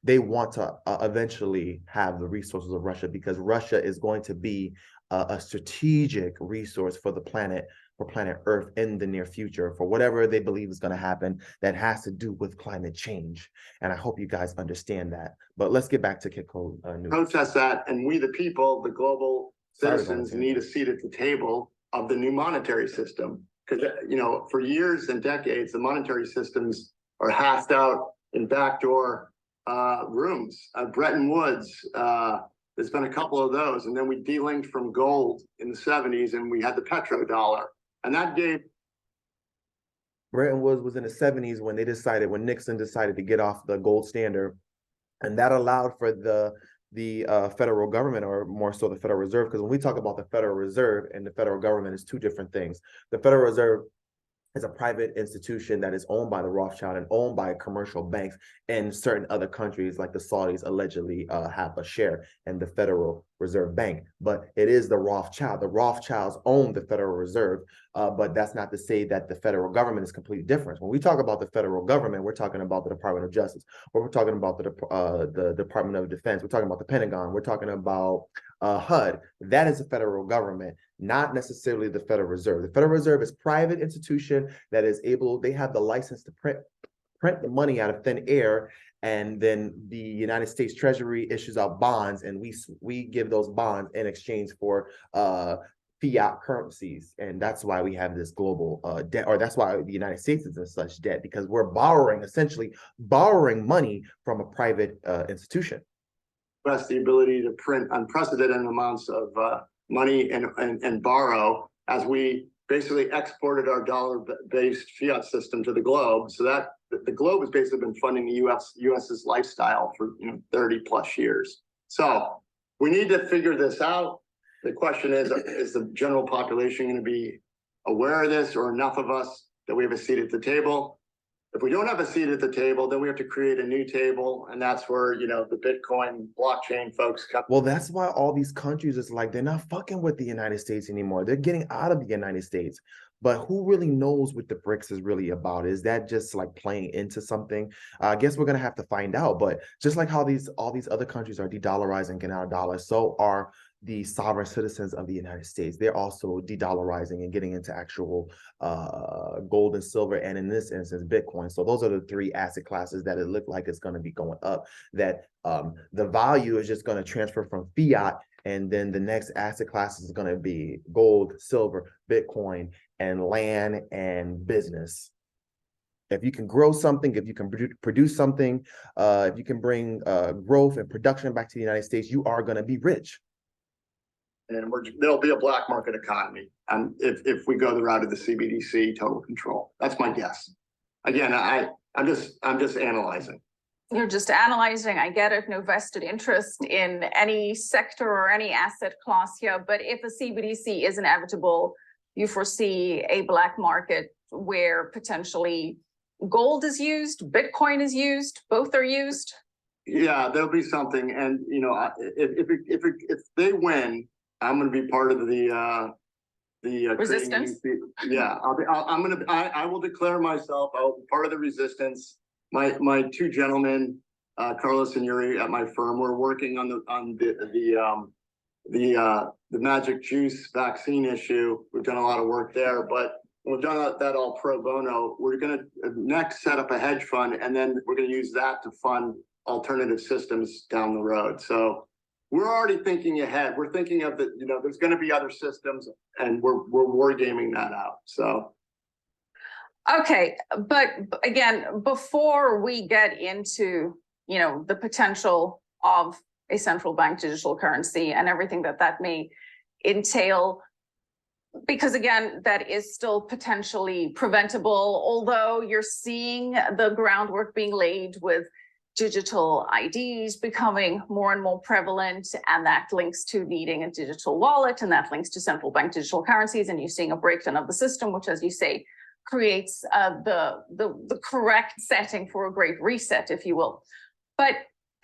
they want to eventually have the resources of Russia, because Russia is going to be a strategic resource for the planet, for planet Earth in the near future, for whatever they believe is going to happen that has to do with climate change. And I hope you guys understand that. But let's get back to Kitco News. Protest that, and we the people, the global citizens, need a seat at the table of the new monetary system. Because, for years and decades, the monetary systems are hashed out in backdoor rooms. Bretton Woods, there's been a couple of those. And then we delinked from gold in the 70s, and we had the petrodollar. And that gave... Bretton Woods was in the 70s when when Nixon decided to get off the gold standard. And that allowed for the federal government, or more so the Federal Reserve, because when we talk about the Federal Reserve and the federal government, is two different things. The Federal Reserve is a private institution that is owned by the Rothschild and owned by commercial banks, and certain other countries like the Saudis allegedly have a share in the Federal Reserve Bank. But it is the Rothschild. The Rothschilds own the Federal Reserve, but that's not to say that the federal government is completely different. When we talk about the federal government, we're talking about the Department of Justice, or we're talking about the Department of Defense, we're talking about the Pentagon, we're talking about HUD. That is the federal government, not necessarily the Federal Reserve. The Federal Reserve is a private institution that is able, they have the license to print the money out of thin air, and then the United States Treasury issues out bonds, and we give those bonds in exchange for fiat currencies. And that's why we have this global debt, or that's why the United States is in such debt, because we're essentially borrowing money from a private institution. Us the ability to print unprecedented amounts of money and borrow, as we basically exported our dollar-based fiat system to the globe. So that the globe has basically been funding the US's lifestyle for 30 plus years. So we need to figure this out. The question is the general population going to be aware of this, or enough of us that we have a seat at the table? If we don't have a seat at the table, then we have to create a new table, and that's where the Bitcoin blockchain folks come. Well, that's why all these countries is like, they're not fucking with the United States anymore. They're getting out of the United States. But who really knows what the BRICS is really about? Is that just like playing into something? I guess we're gonna have to find out. But just like how all these other countries are de-dollarizing, getting out of dollars, so are the sovereign citizens of the United States. They're also de-dollarizing and getting into actual gold and silver, and in this instance, Bitcoin. So those are the three asset classes that it looked like it's going to be going up, that the value is just going to transfer from fiat, and then the next asset class is going to be gold, silver, Bitcoin, and land and business. If you can grow something, if you can produce something, if you can bring growth and production back to the United States, you are going to be rich. And there'll be a black market economy, if we go the route of the CBDC total control. That's my guess. Again, I'm just analyzing. You're just analyzing. I get it. No vested interest in any sector or any asset class here. But if a CBDC is inevitable, you foresee a black market where potentially gold is used, Bitcoin is used, both are used. Yeah, there'll be something. And if they win, I'm going to be part of the resistance. Yeah, I will declare myself. I'll be part of the resistance. My two gentlemen, Carlos and Yuri, at my firm, we're working on the magic juice vaccine issue. We've done a lot of work there, but we've done that all pro bono. We're going to next set up a hedge fund, and then we're going to use that to fund alternative systems down the road. So we're already thinking ahead. We're thinking of there's going to be other systems, and we're wargaming that out. So. Okay, but again, before we get into, the potential of a central bank digital currency and everything that may entail, because again, that is still potentially preventable, although you're seeing the groundwork being laid with digital IDs becoming more and more prevalent, and that links to needing a digital wallet, and that links to central bank digital currencies, and you're seeing a breakdown of the system, which, as you say, creates the correct setting for a great reset, if you will. But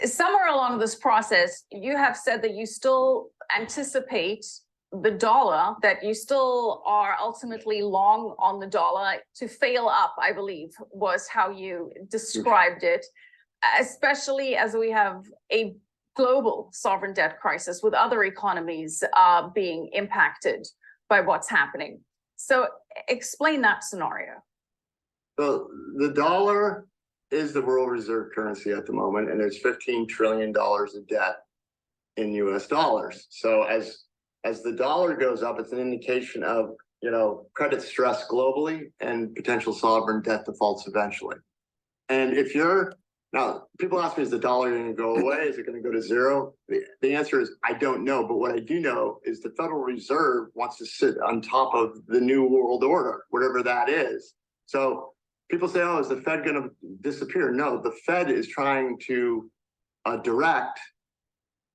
somewhere along this process, you have said that you still anticipate the dollar, that you still are ultimately long on the dollar to fail up, I believe, was how you described it, especially as we have a global sovereign debt crisis with other economies being impacted by what's happening. So explain that scenario. So the dollar is the world reserve currency at the moment, and there's $15 trillion of debt in US dollars. So as the dollar goes up, it's an indication of, you know, credit stress globally and potential sovereign debt defaults eventually. And if you're, now people ask me, is the dollar going to go away? Is it going to go to zero? The answer is, I don't know. But what I do know is the Federal Reserve wants to sit on top of the new world order, whatever that is. So people say, oh, is the Fed going to disappear? No, the Fed is trying to direct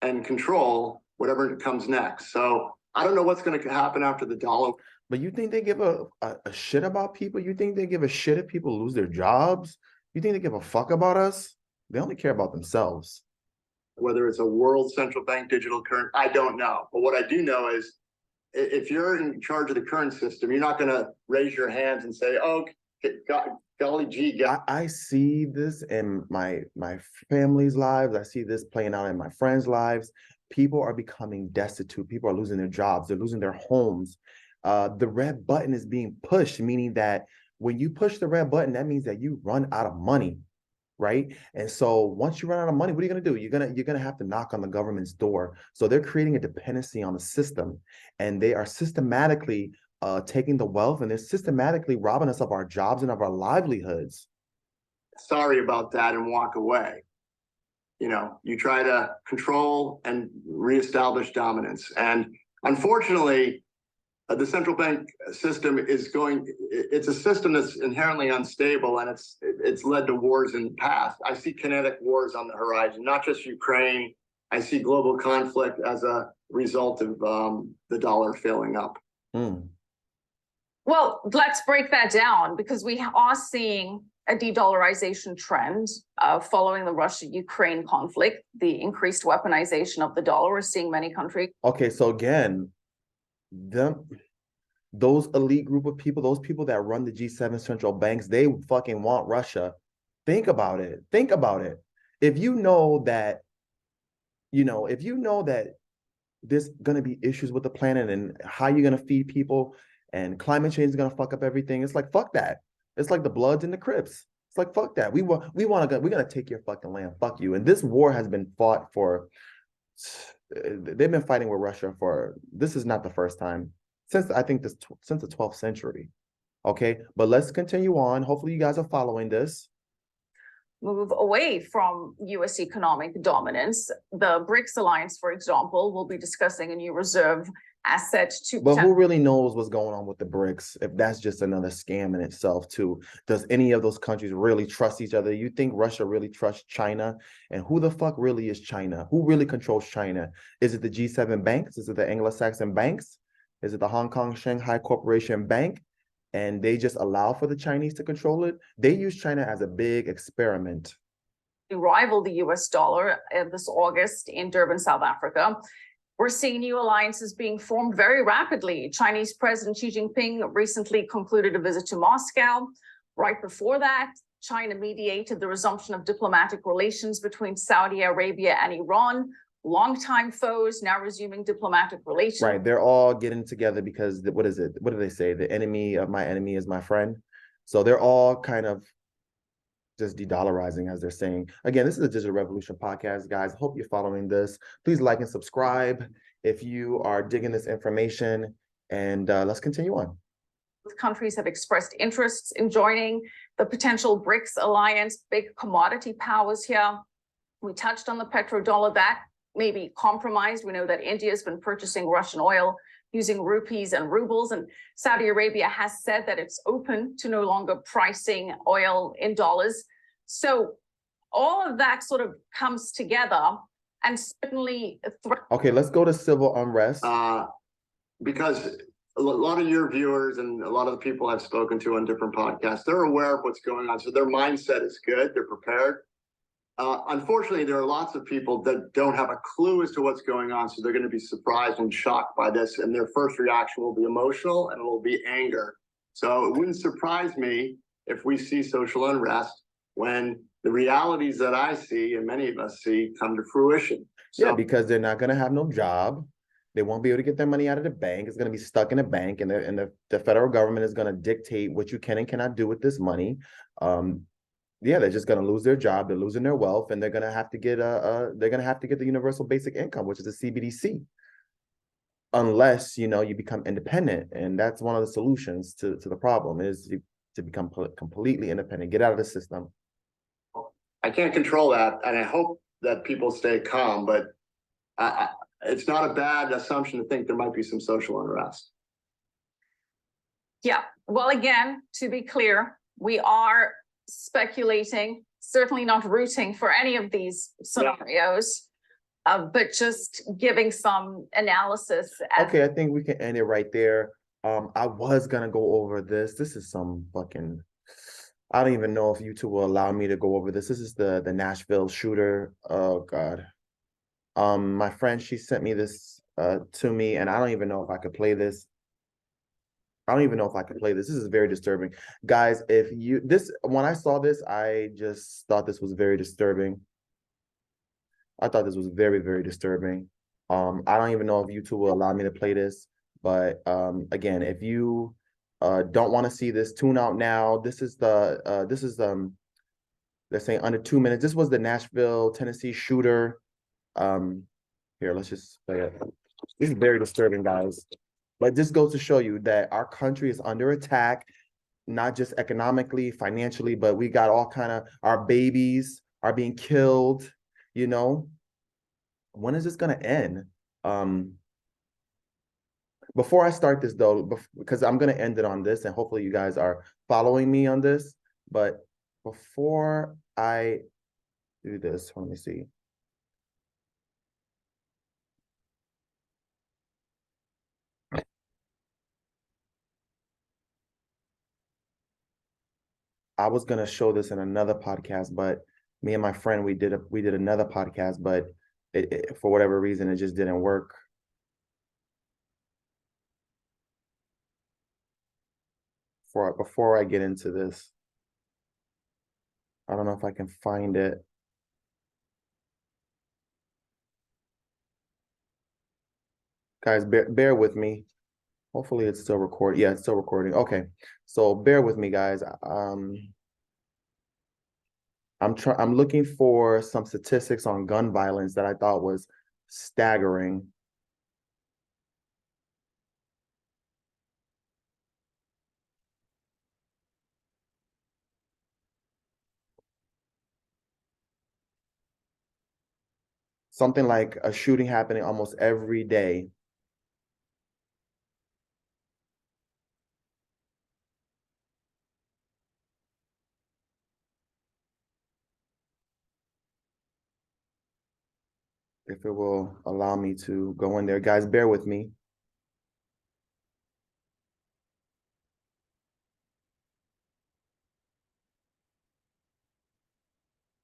and control whatever comes next. So I don't know what's going to happen after the dollar. But you think they give a shit about people? You think they give a shit if people lose their jobs? You think they give a fuck about us? They only care about themselves. Whether it's a world central bank digital currency, I don't know. But what I do know is if you're in charge of the current system, you're not going to raise your hands and say, oh, golly gee. I see this in my family's lives. I see this playing out in my friends' lives. People are becoming destitute. People are losing their jobs. They're losing their homes. The red button is being pushed, meaning that when you push the red button, that means that you run out of money, right? And so once you run out of money, what are you going to do? You're gonna have to knock on the government's door. So they're creating a dependency on the system, and they are systematically taking the wealth, and they're systematically robbing us of our jobs and of our livelihoods. Sorry about that and walk away. You know, you try to control and reestablish dominance. And unfortunately, the central bank system it's a system that's inherently unstable, and it's led to wars in the past. I see kinetic wars on the horizon, not just Ukraine. I see global conflict as a result of the dollar failing up. Well, let's break that down, because we are seeing a de-dollarization trend following the Russia-Ukraine conflict, the increased weaponization of the dollar. We're seeing many countries. Okay, so again, those elite group of people, those people that run the G7 central banks, they fucking want Russia. Think about it. Think about it. If you know that, there's going to be issues with the planet and how you're going to feed people, and climate change is going to fuck up everything. It's like, fuck that. It's like the Bloods and the Crips. It's like, fuck that. We're going to take your fucking land. Fuck you. And this war has been fought for, they've been fighting with Russia this is not the first time, since the 12th century. Okay, but let's continue on. Hopefully you guys are following this. Move away from US economic dominance. The BRICS alliance, for example, will be discussing a new reserve asset to. But who really knows what's going on with the BRICS, if that's just another scam in itself too? Does any of those countries really trust each other? You think Russia really trusts China? And who the fuck really is China? Who really controls China? Is it the G7 banks? Is it the Anglo-Saxon banks? Is it the Hong Kong Shanghai Corporation Bank? And they just allow for the Chinese to control it? They use China as a big experiment. Rival the US dollar this August in Durban, South Africa. We're seeing new alliances being formed very rapidly. Chinese President Xi Jinping recently concluded a visit to Moscow. Right before that, China mediated the resumption of diplomatic relations between Saudi Arabia and Iran. Longtime foes now resuming diplomatic relations. Right, they're all getting together because what is it? What do they say? The enemy of my enemy is my friend. So they're all kind of just de-dollarizing, as they're saying. Again, this is a Digital Revolution podcast, guys. Hope you're following this. Please like and subscribe if you are digging this information, and let's continue on. Countries have expressed interests in joining the potential BRICS alliance, big commodity powers here. We touched on the petrodollar. That may be compromised. We know that India has been purchasing Russian oil using rupees and rubles, and Saudi Arabia has said that it's open to no longer pricing oil in dollars. So all of that sort of comes together, and certainly. Okay, let's go to civil unrest. Because a lot of your viewers and a lot of the people I've spoken to on different podcasts, they're aware of what's going on. So their mindset is good. They're prepared. Unfortunately, there are lots of people that don't have a clue as to what's going on, so they're going to be surprised and shocked by this, and their first reaction will be emotional and it will be anger. So it wouldn't surprise me if we see social unrest when the realities that I see and many of us see come to fruition. Yeah, because they're not going to have no job. They won't be able to get their money out of the bank. It's going to be stuck in a bank, and the federal government is going to dictate what you can and cannot do with this money. Yeah, they're just going to lose their job. They're losing their wealth, and they're going to have to get the universal basic income, which is a CBDC, unless you become independent. And that's one of the solutions to the problem is to become completely independent, get out of the system. I can't control that, and I hope that people stay calm, but it's not a bad assumption to think there might be some social unrest. Yeah, well, again, to be clear, we are speculating, certainly not rooting for any of these scenarios, but just giving some analysis. Okay, I think we can end it right there. I was gonna go over this. This is some fucking, I don't even know if you two will allow me to go over this. This is the Nashville shooter. Oh God. My friend, she sent me this to me, and I don't even know if I could play this. This is very disturbing. Guys, when I saw this, I just thought this was very disturbing. I thought this was very, very disturbing. I don't even know if you two will allow me to play this, but again, if you don't want to see this, tune out now. This is they're saying under 2 minutes. This was the Nashville, Tennessee shooter. Here, let's just play it. This is very disturbing, guys. But this goes to show you that our country is under attack, not just economically, financially, but we got all kind of, our babies are being killed, When is this going to end? Before I start this, though, because I'm going to end it on this, and hopefully you guys are following me on this, but before I do this, let me see. I was gonna show this in another podcast, but me and my friend we did another podcast, but for whatever reason it just didn't work. Before I get into this, I don't know if I can find it. Guys, bear with me. Hopefully it's still recording. Yeah, it's still recording. Okay, so bear with me, guys. I'm looking for some statistics on gun violence that I thought was staggering. Something like a shooting happening almost every day. If it will allow me to go in there. Guys, bear with me.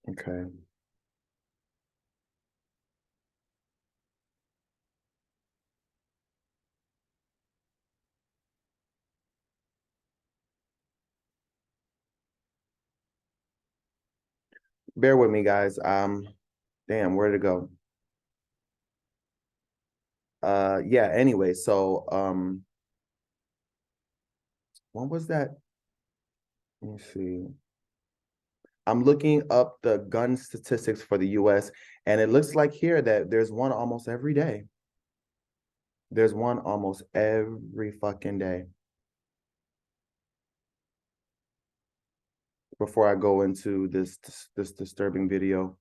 Okay. Bear with me, guys. Damn, where'd it go? Yeah, anyway, so what was that? Let me see. I'm looking up the gun statistics for the US, and it looks like here that there's one almost every day. There's one almost every fucking day. Before I go into this disturbing video.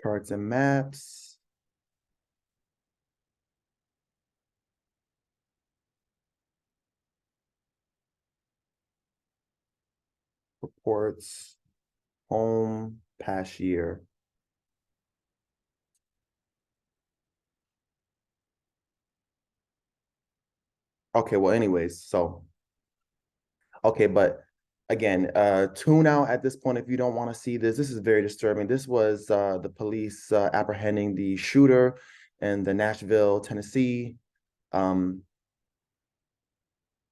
Charts and maps. Reports, home, past year. Okay, well, anyways, so okay, but again, tune out at this point if you don't want to see this. This is very disturbing. This was the police apprehending the shooter in the Nashville, Tennessee. Let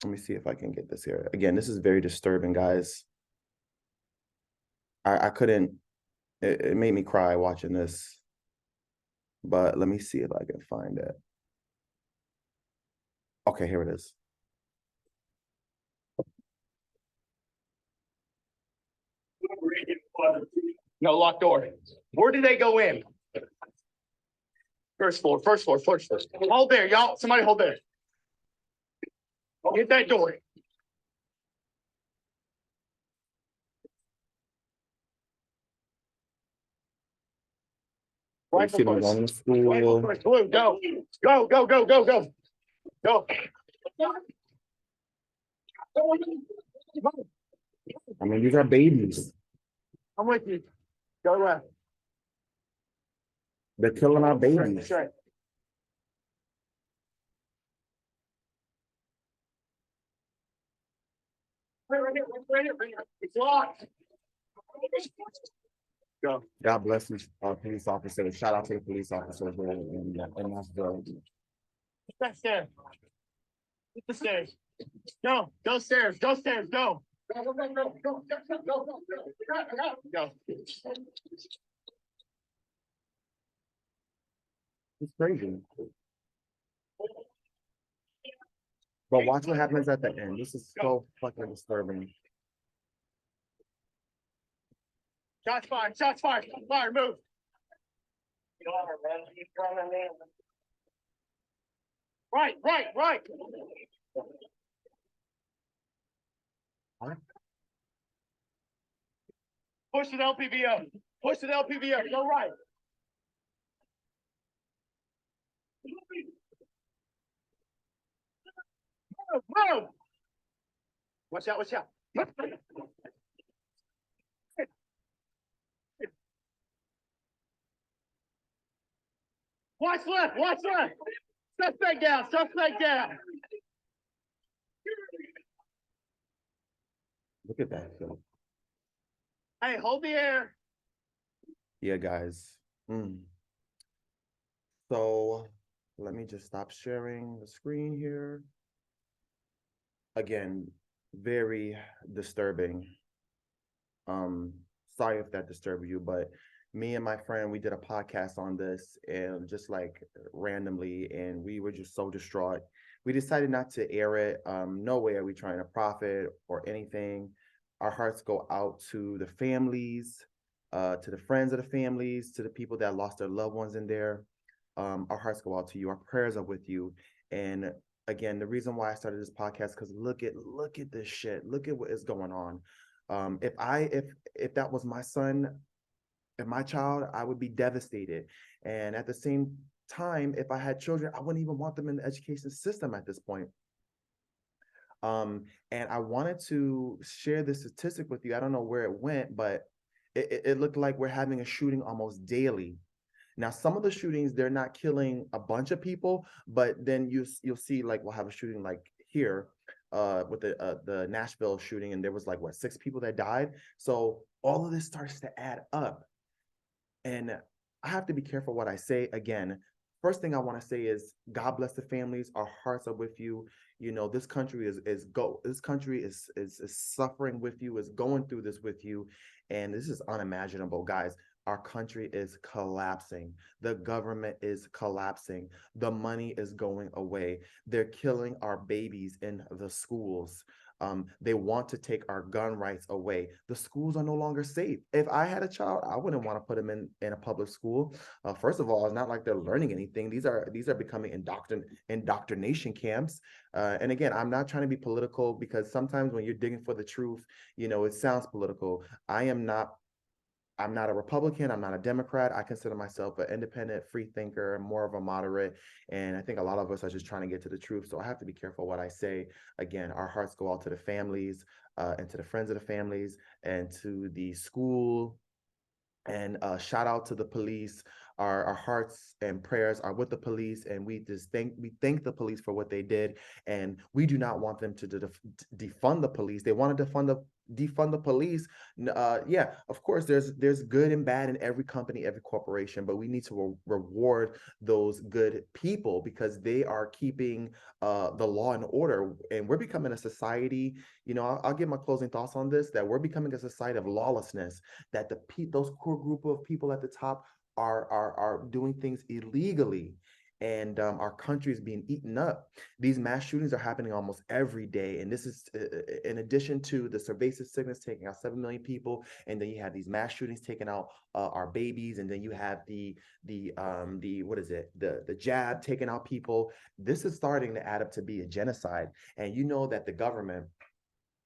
me see if I can get this here. Again, this is very disturbing, guys. I couldn't, it made me cry watching this. But let me see if I can find it. Okay, here it is. No locked door. Where did they go in? First floor, first floor, first floor. Hold there, y'all. Somebody hold there. Get that door. Right See them going to school. Blue, go. Go, go, go, go, go. Go. I mean, these are babies. I'm with you. Go left. They're killing our babies. That's right. Right here. It's locked. Go. God bless you, police officers. Shout out to the police officers in Nashville. Get that stairs. Get the stairs. Go stairs. Go stairs. Go. Go, go, go, go, go, go, go, go, go. It's crazy. But watch what happens at the end. This is so fucking disturbing. Shots fired. Shots fired. Fire. Move. Right. Push to the LPVO. Push to the LPVO. Go right. Move. Watch out. Watch out. Watch left. Watch left. Suspect down. Suspect down. Look at that. Phil. Hey, hold the air. Yeah, guys. So let me just stop sharing the screen here. Again, very disturbing. Sorry if that disturbed you, but me and my friend, we did a podcast on this and just like randomly, and we were just so distraught. We decided not to air it. No way are we trying to profit or anything. Our hearts go out to the families, to the friends of the families, to the people that lost their loved ones in there. Our hearts go out to you. Our prayers are with you. And again, the reason why I started this podcast, because look at this shit. Look at what is going on. If that was my son, if my child, I would be devastated. And at the same time, if I had children, I wouldn't even want them in the education system at this point. And I wanted to share this statistic with you. I don't know where it went, but it looked like we're having a shooting almost daily. Now, some of the shootings, they're not killing a bunch of people, but then you'll see like we'll have a shooting like here with the Nashville shooting, and there was like 6 people that died. So all of this starts to add up. And I have to be careful what I say. Again, first thing I want to say is God bless the families. Our hearts are with you. You know, this country is suffering with you, is going through this with you. And this is unimaginable, guys. Our country is collapsing. The government is collapsing. The money is going away. They're killing our babies in the schools. They want to take our gun rights away. The schools are no longer safe. If I had a child, I wouldn't want to put them in a public school. First of all, it's not like they're learning anything. These are becoming indoctrination camps. And again, I'm not trying to be political, because sometimes when you're digging for the truth, you know, it sounds political. I'm not a Republican. I'm not a Democrat. I consider myself an independent free thinker, more of a moderate. And I think a lot of us are just trying to get to the truth. So I have to be careful what I say. Again, our hearts go out to the families and to the friends of the families and to the school. And shout out to the police. our hearts and prayers are with the police, and we thank the police for what they did, and we do not want them to defund the police. They want to defund the police. Yeah, of course, there's good and bad in every company, every corporation, but we need to reward those good people because they are keeping the law and order. And we're becoming a society, I'll give my closing thoughts on this, that we're becoming a society of lawlessness, that those core group of people at the top are doing things illegally, and our country is being eaten up. These mass shootings are happening almost every day, and this is in addition to the pervasive sickness taking out 7 million people, and then you have these mass shootings taking out our babies, and then you have the jab taking out people. This is starting to add up to be a genocide, and you know that the government.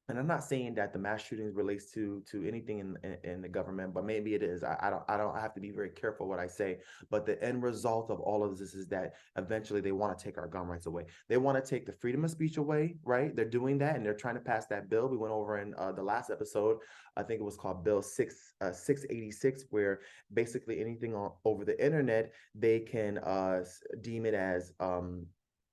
And I'm not saying that the mass shootings relates to anything in the government, but maybe it is. I have to be very careful what I say. But the end result of all of this is that eventually they want to take our gun rights away. They want to take the freedom of speech away, right? They're doing that, and they're trying to pass that bill. We went over in the last episode. I think it was called Bill 686, where basically anything over the internet they can deem it as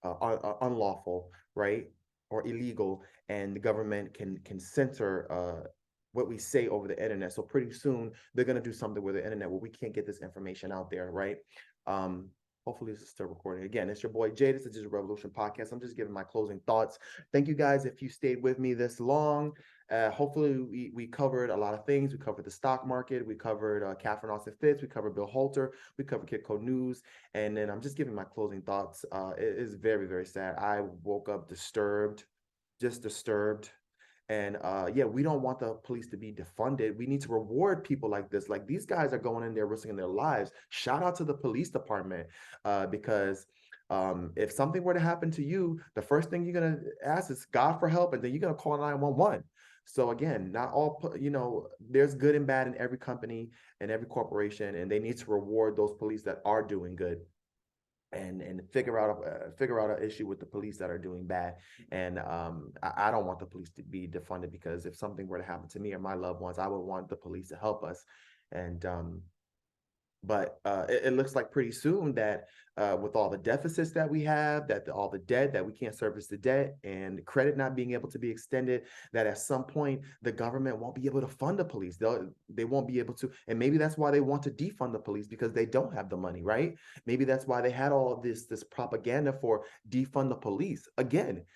unlawful, right? Or illegal, and the government can censor what we say over the internet. So pretty soon they're going to do something with the internet where we can't get this information out there, right? Hopefully this is still recording. Again, it's your boy Jay. This is the Digital Revolution Podcast. I'm just giving my closing thoughts. Thank you guys if you stayed with me this long. Hopefully we covered a lot of things. We covered the stock market. We covered Catherine Austin Fitts. We covered Bill Holter. We covered Kitco News. And then I'm just giving my closing thoughts. It is very, very sad. I woke up disturbed. And yeah, we don't want the police to be defunded. We need to reward people like this. Like, these guys are going in there risking their lives. Shout out to the police department, because if something were to happen to you, the first thing you're going to ask is God for help, and then you're going to call 911. So again, not all, there's good and bad in every company and every corporation, and they need to reward those police that are doing good. And figure out an issue with the police that are doing bad. And I don't want the police to be defunded, because if something were to happen to me or my loved ones, I would want the police to help us. And but it looks like pretty soon that with all the deficits that we have, all the debt, that we can't service the debt, and credit not being able to be extended, that at some point the government won't be able to fund the police. They won't be able to, and maybe that's why they want to defund the police, because they don't have the money, right? Maybe that's why they had all of this propaganda for defund the police. Again,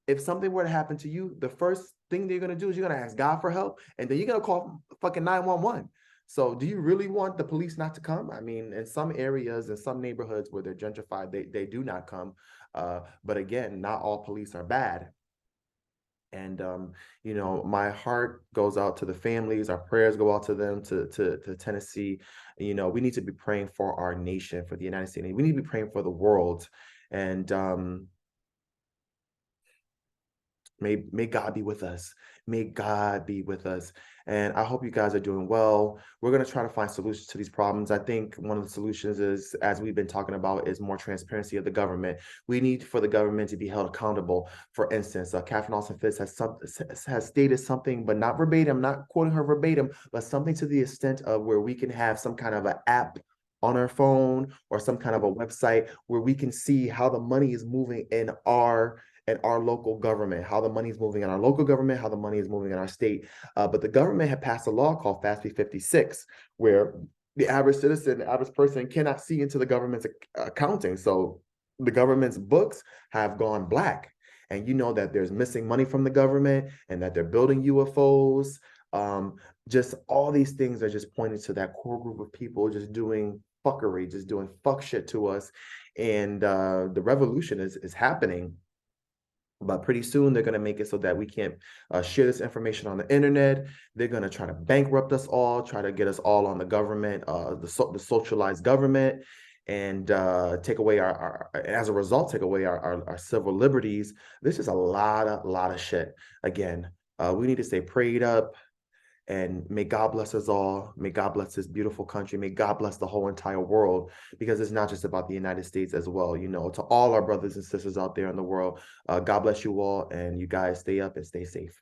if something were to happen to you, the first thing they're going to do is you're going to ask God for help, and then you're going to call fucking 911. So do you really want the police not to come? I mean, in some areas, in some neighborhoods where they're gentrified, they do not come. But again, not all police are bad. And, my heart goes out to the families. Our prayers go out to them, to Tennessee. We need to be praying for our nation, for the United States. We need to be praying for the world. And may God be with us. May God be with us. And I hope you guys are doing well. We're going to try to find solutions to these problems. I think one of the solutions is, as we've been talking about, is more transparency of the government. We need for the government to be held accountable. For instance, Catherine Austin Fitts has stated something, but not verbatim, not quoting her verbatim, but something to the extent of where we can have some kind of an app on our phone or some kind of a website where we can see how the money is moving in our local government, how the money is moving in our local government, how the money is moving in our state. But the government had passed a law called FASB 56, where the average citizen, the average person cannot see into the government's accounting. So the government's books have gone black. And you know that there's missing money from the government, and that they're building UFOs. Just all these things are just pointing to that core group of people just doing fuckery, just doing fuck shit to us. And the revolution is happening. But pretty soon they're going to make it so that we can't share this information on the internet. They're going to try to bankrupt us all, try to get us all on the government, the socialized government, and take away as a result, take away our civil liberties. This is a lot of shit. Again, we need to stay prayed up. And may God bless us all. May God bless this beautiful country. May God bless the whole entire world, because it's not just about the United States as well. To all our brothers and sisters out there in the world, God bless you all, and you guys stay up and stay safe.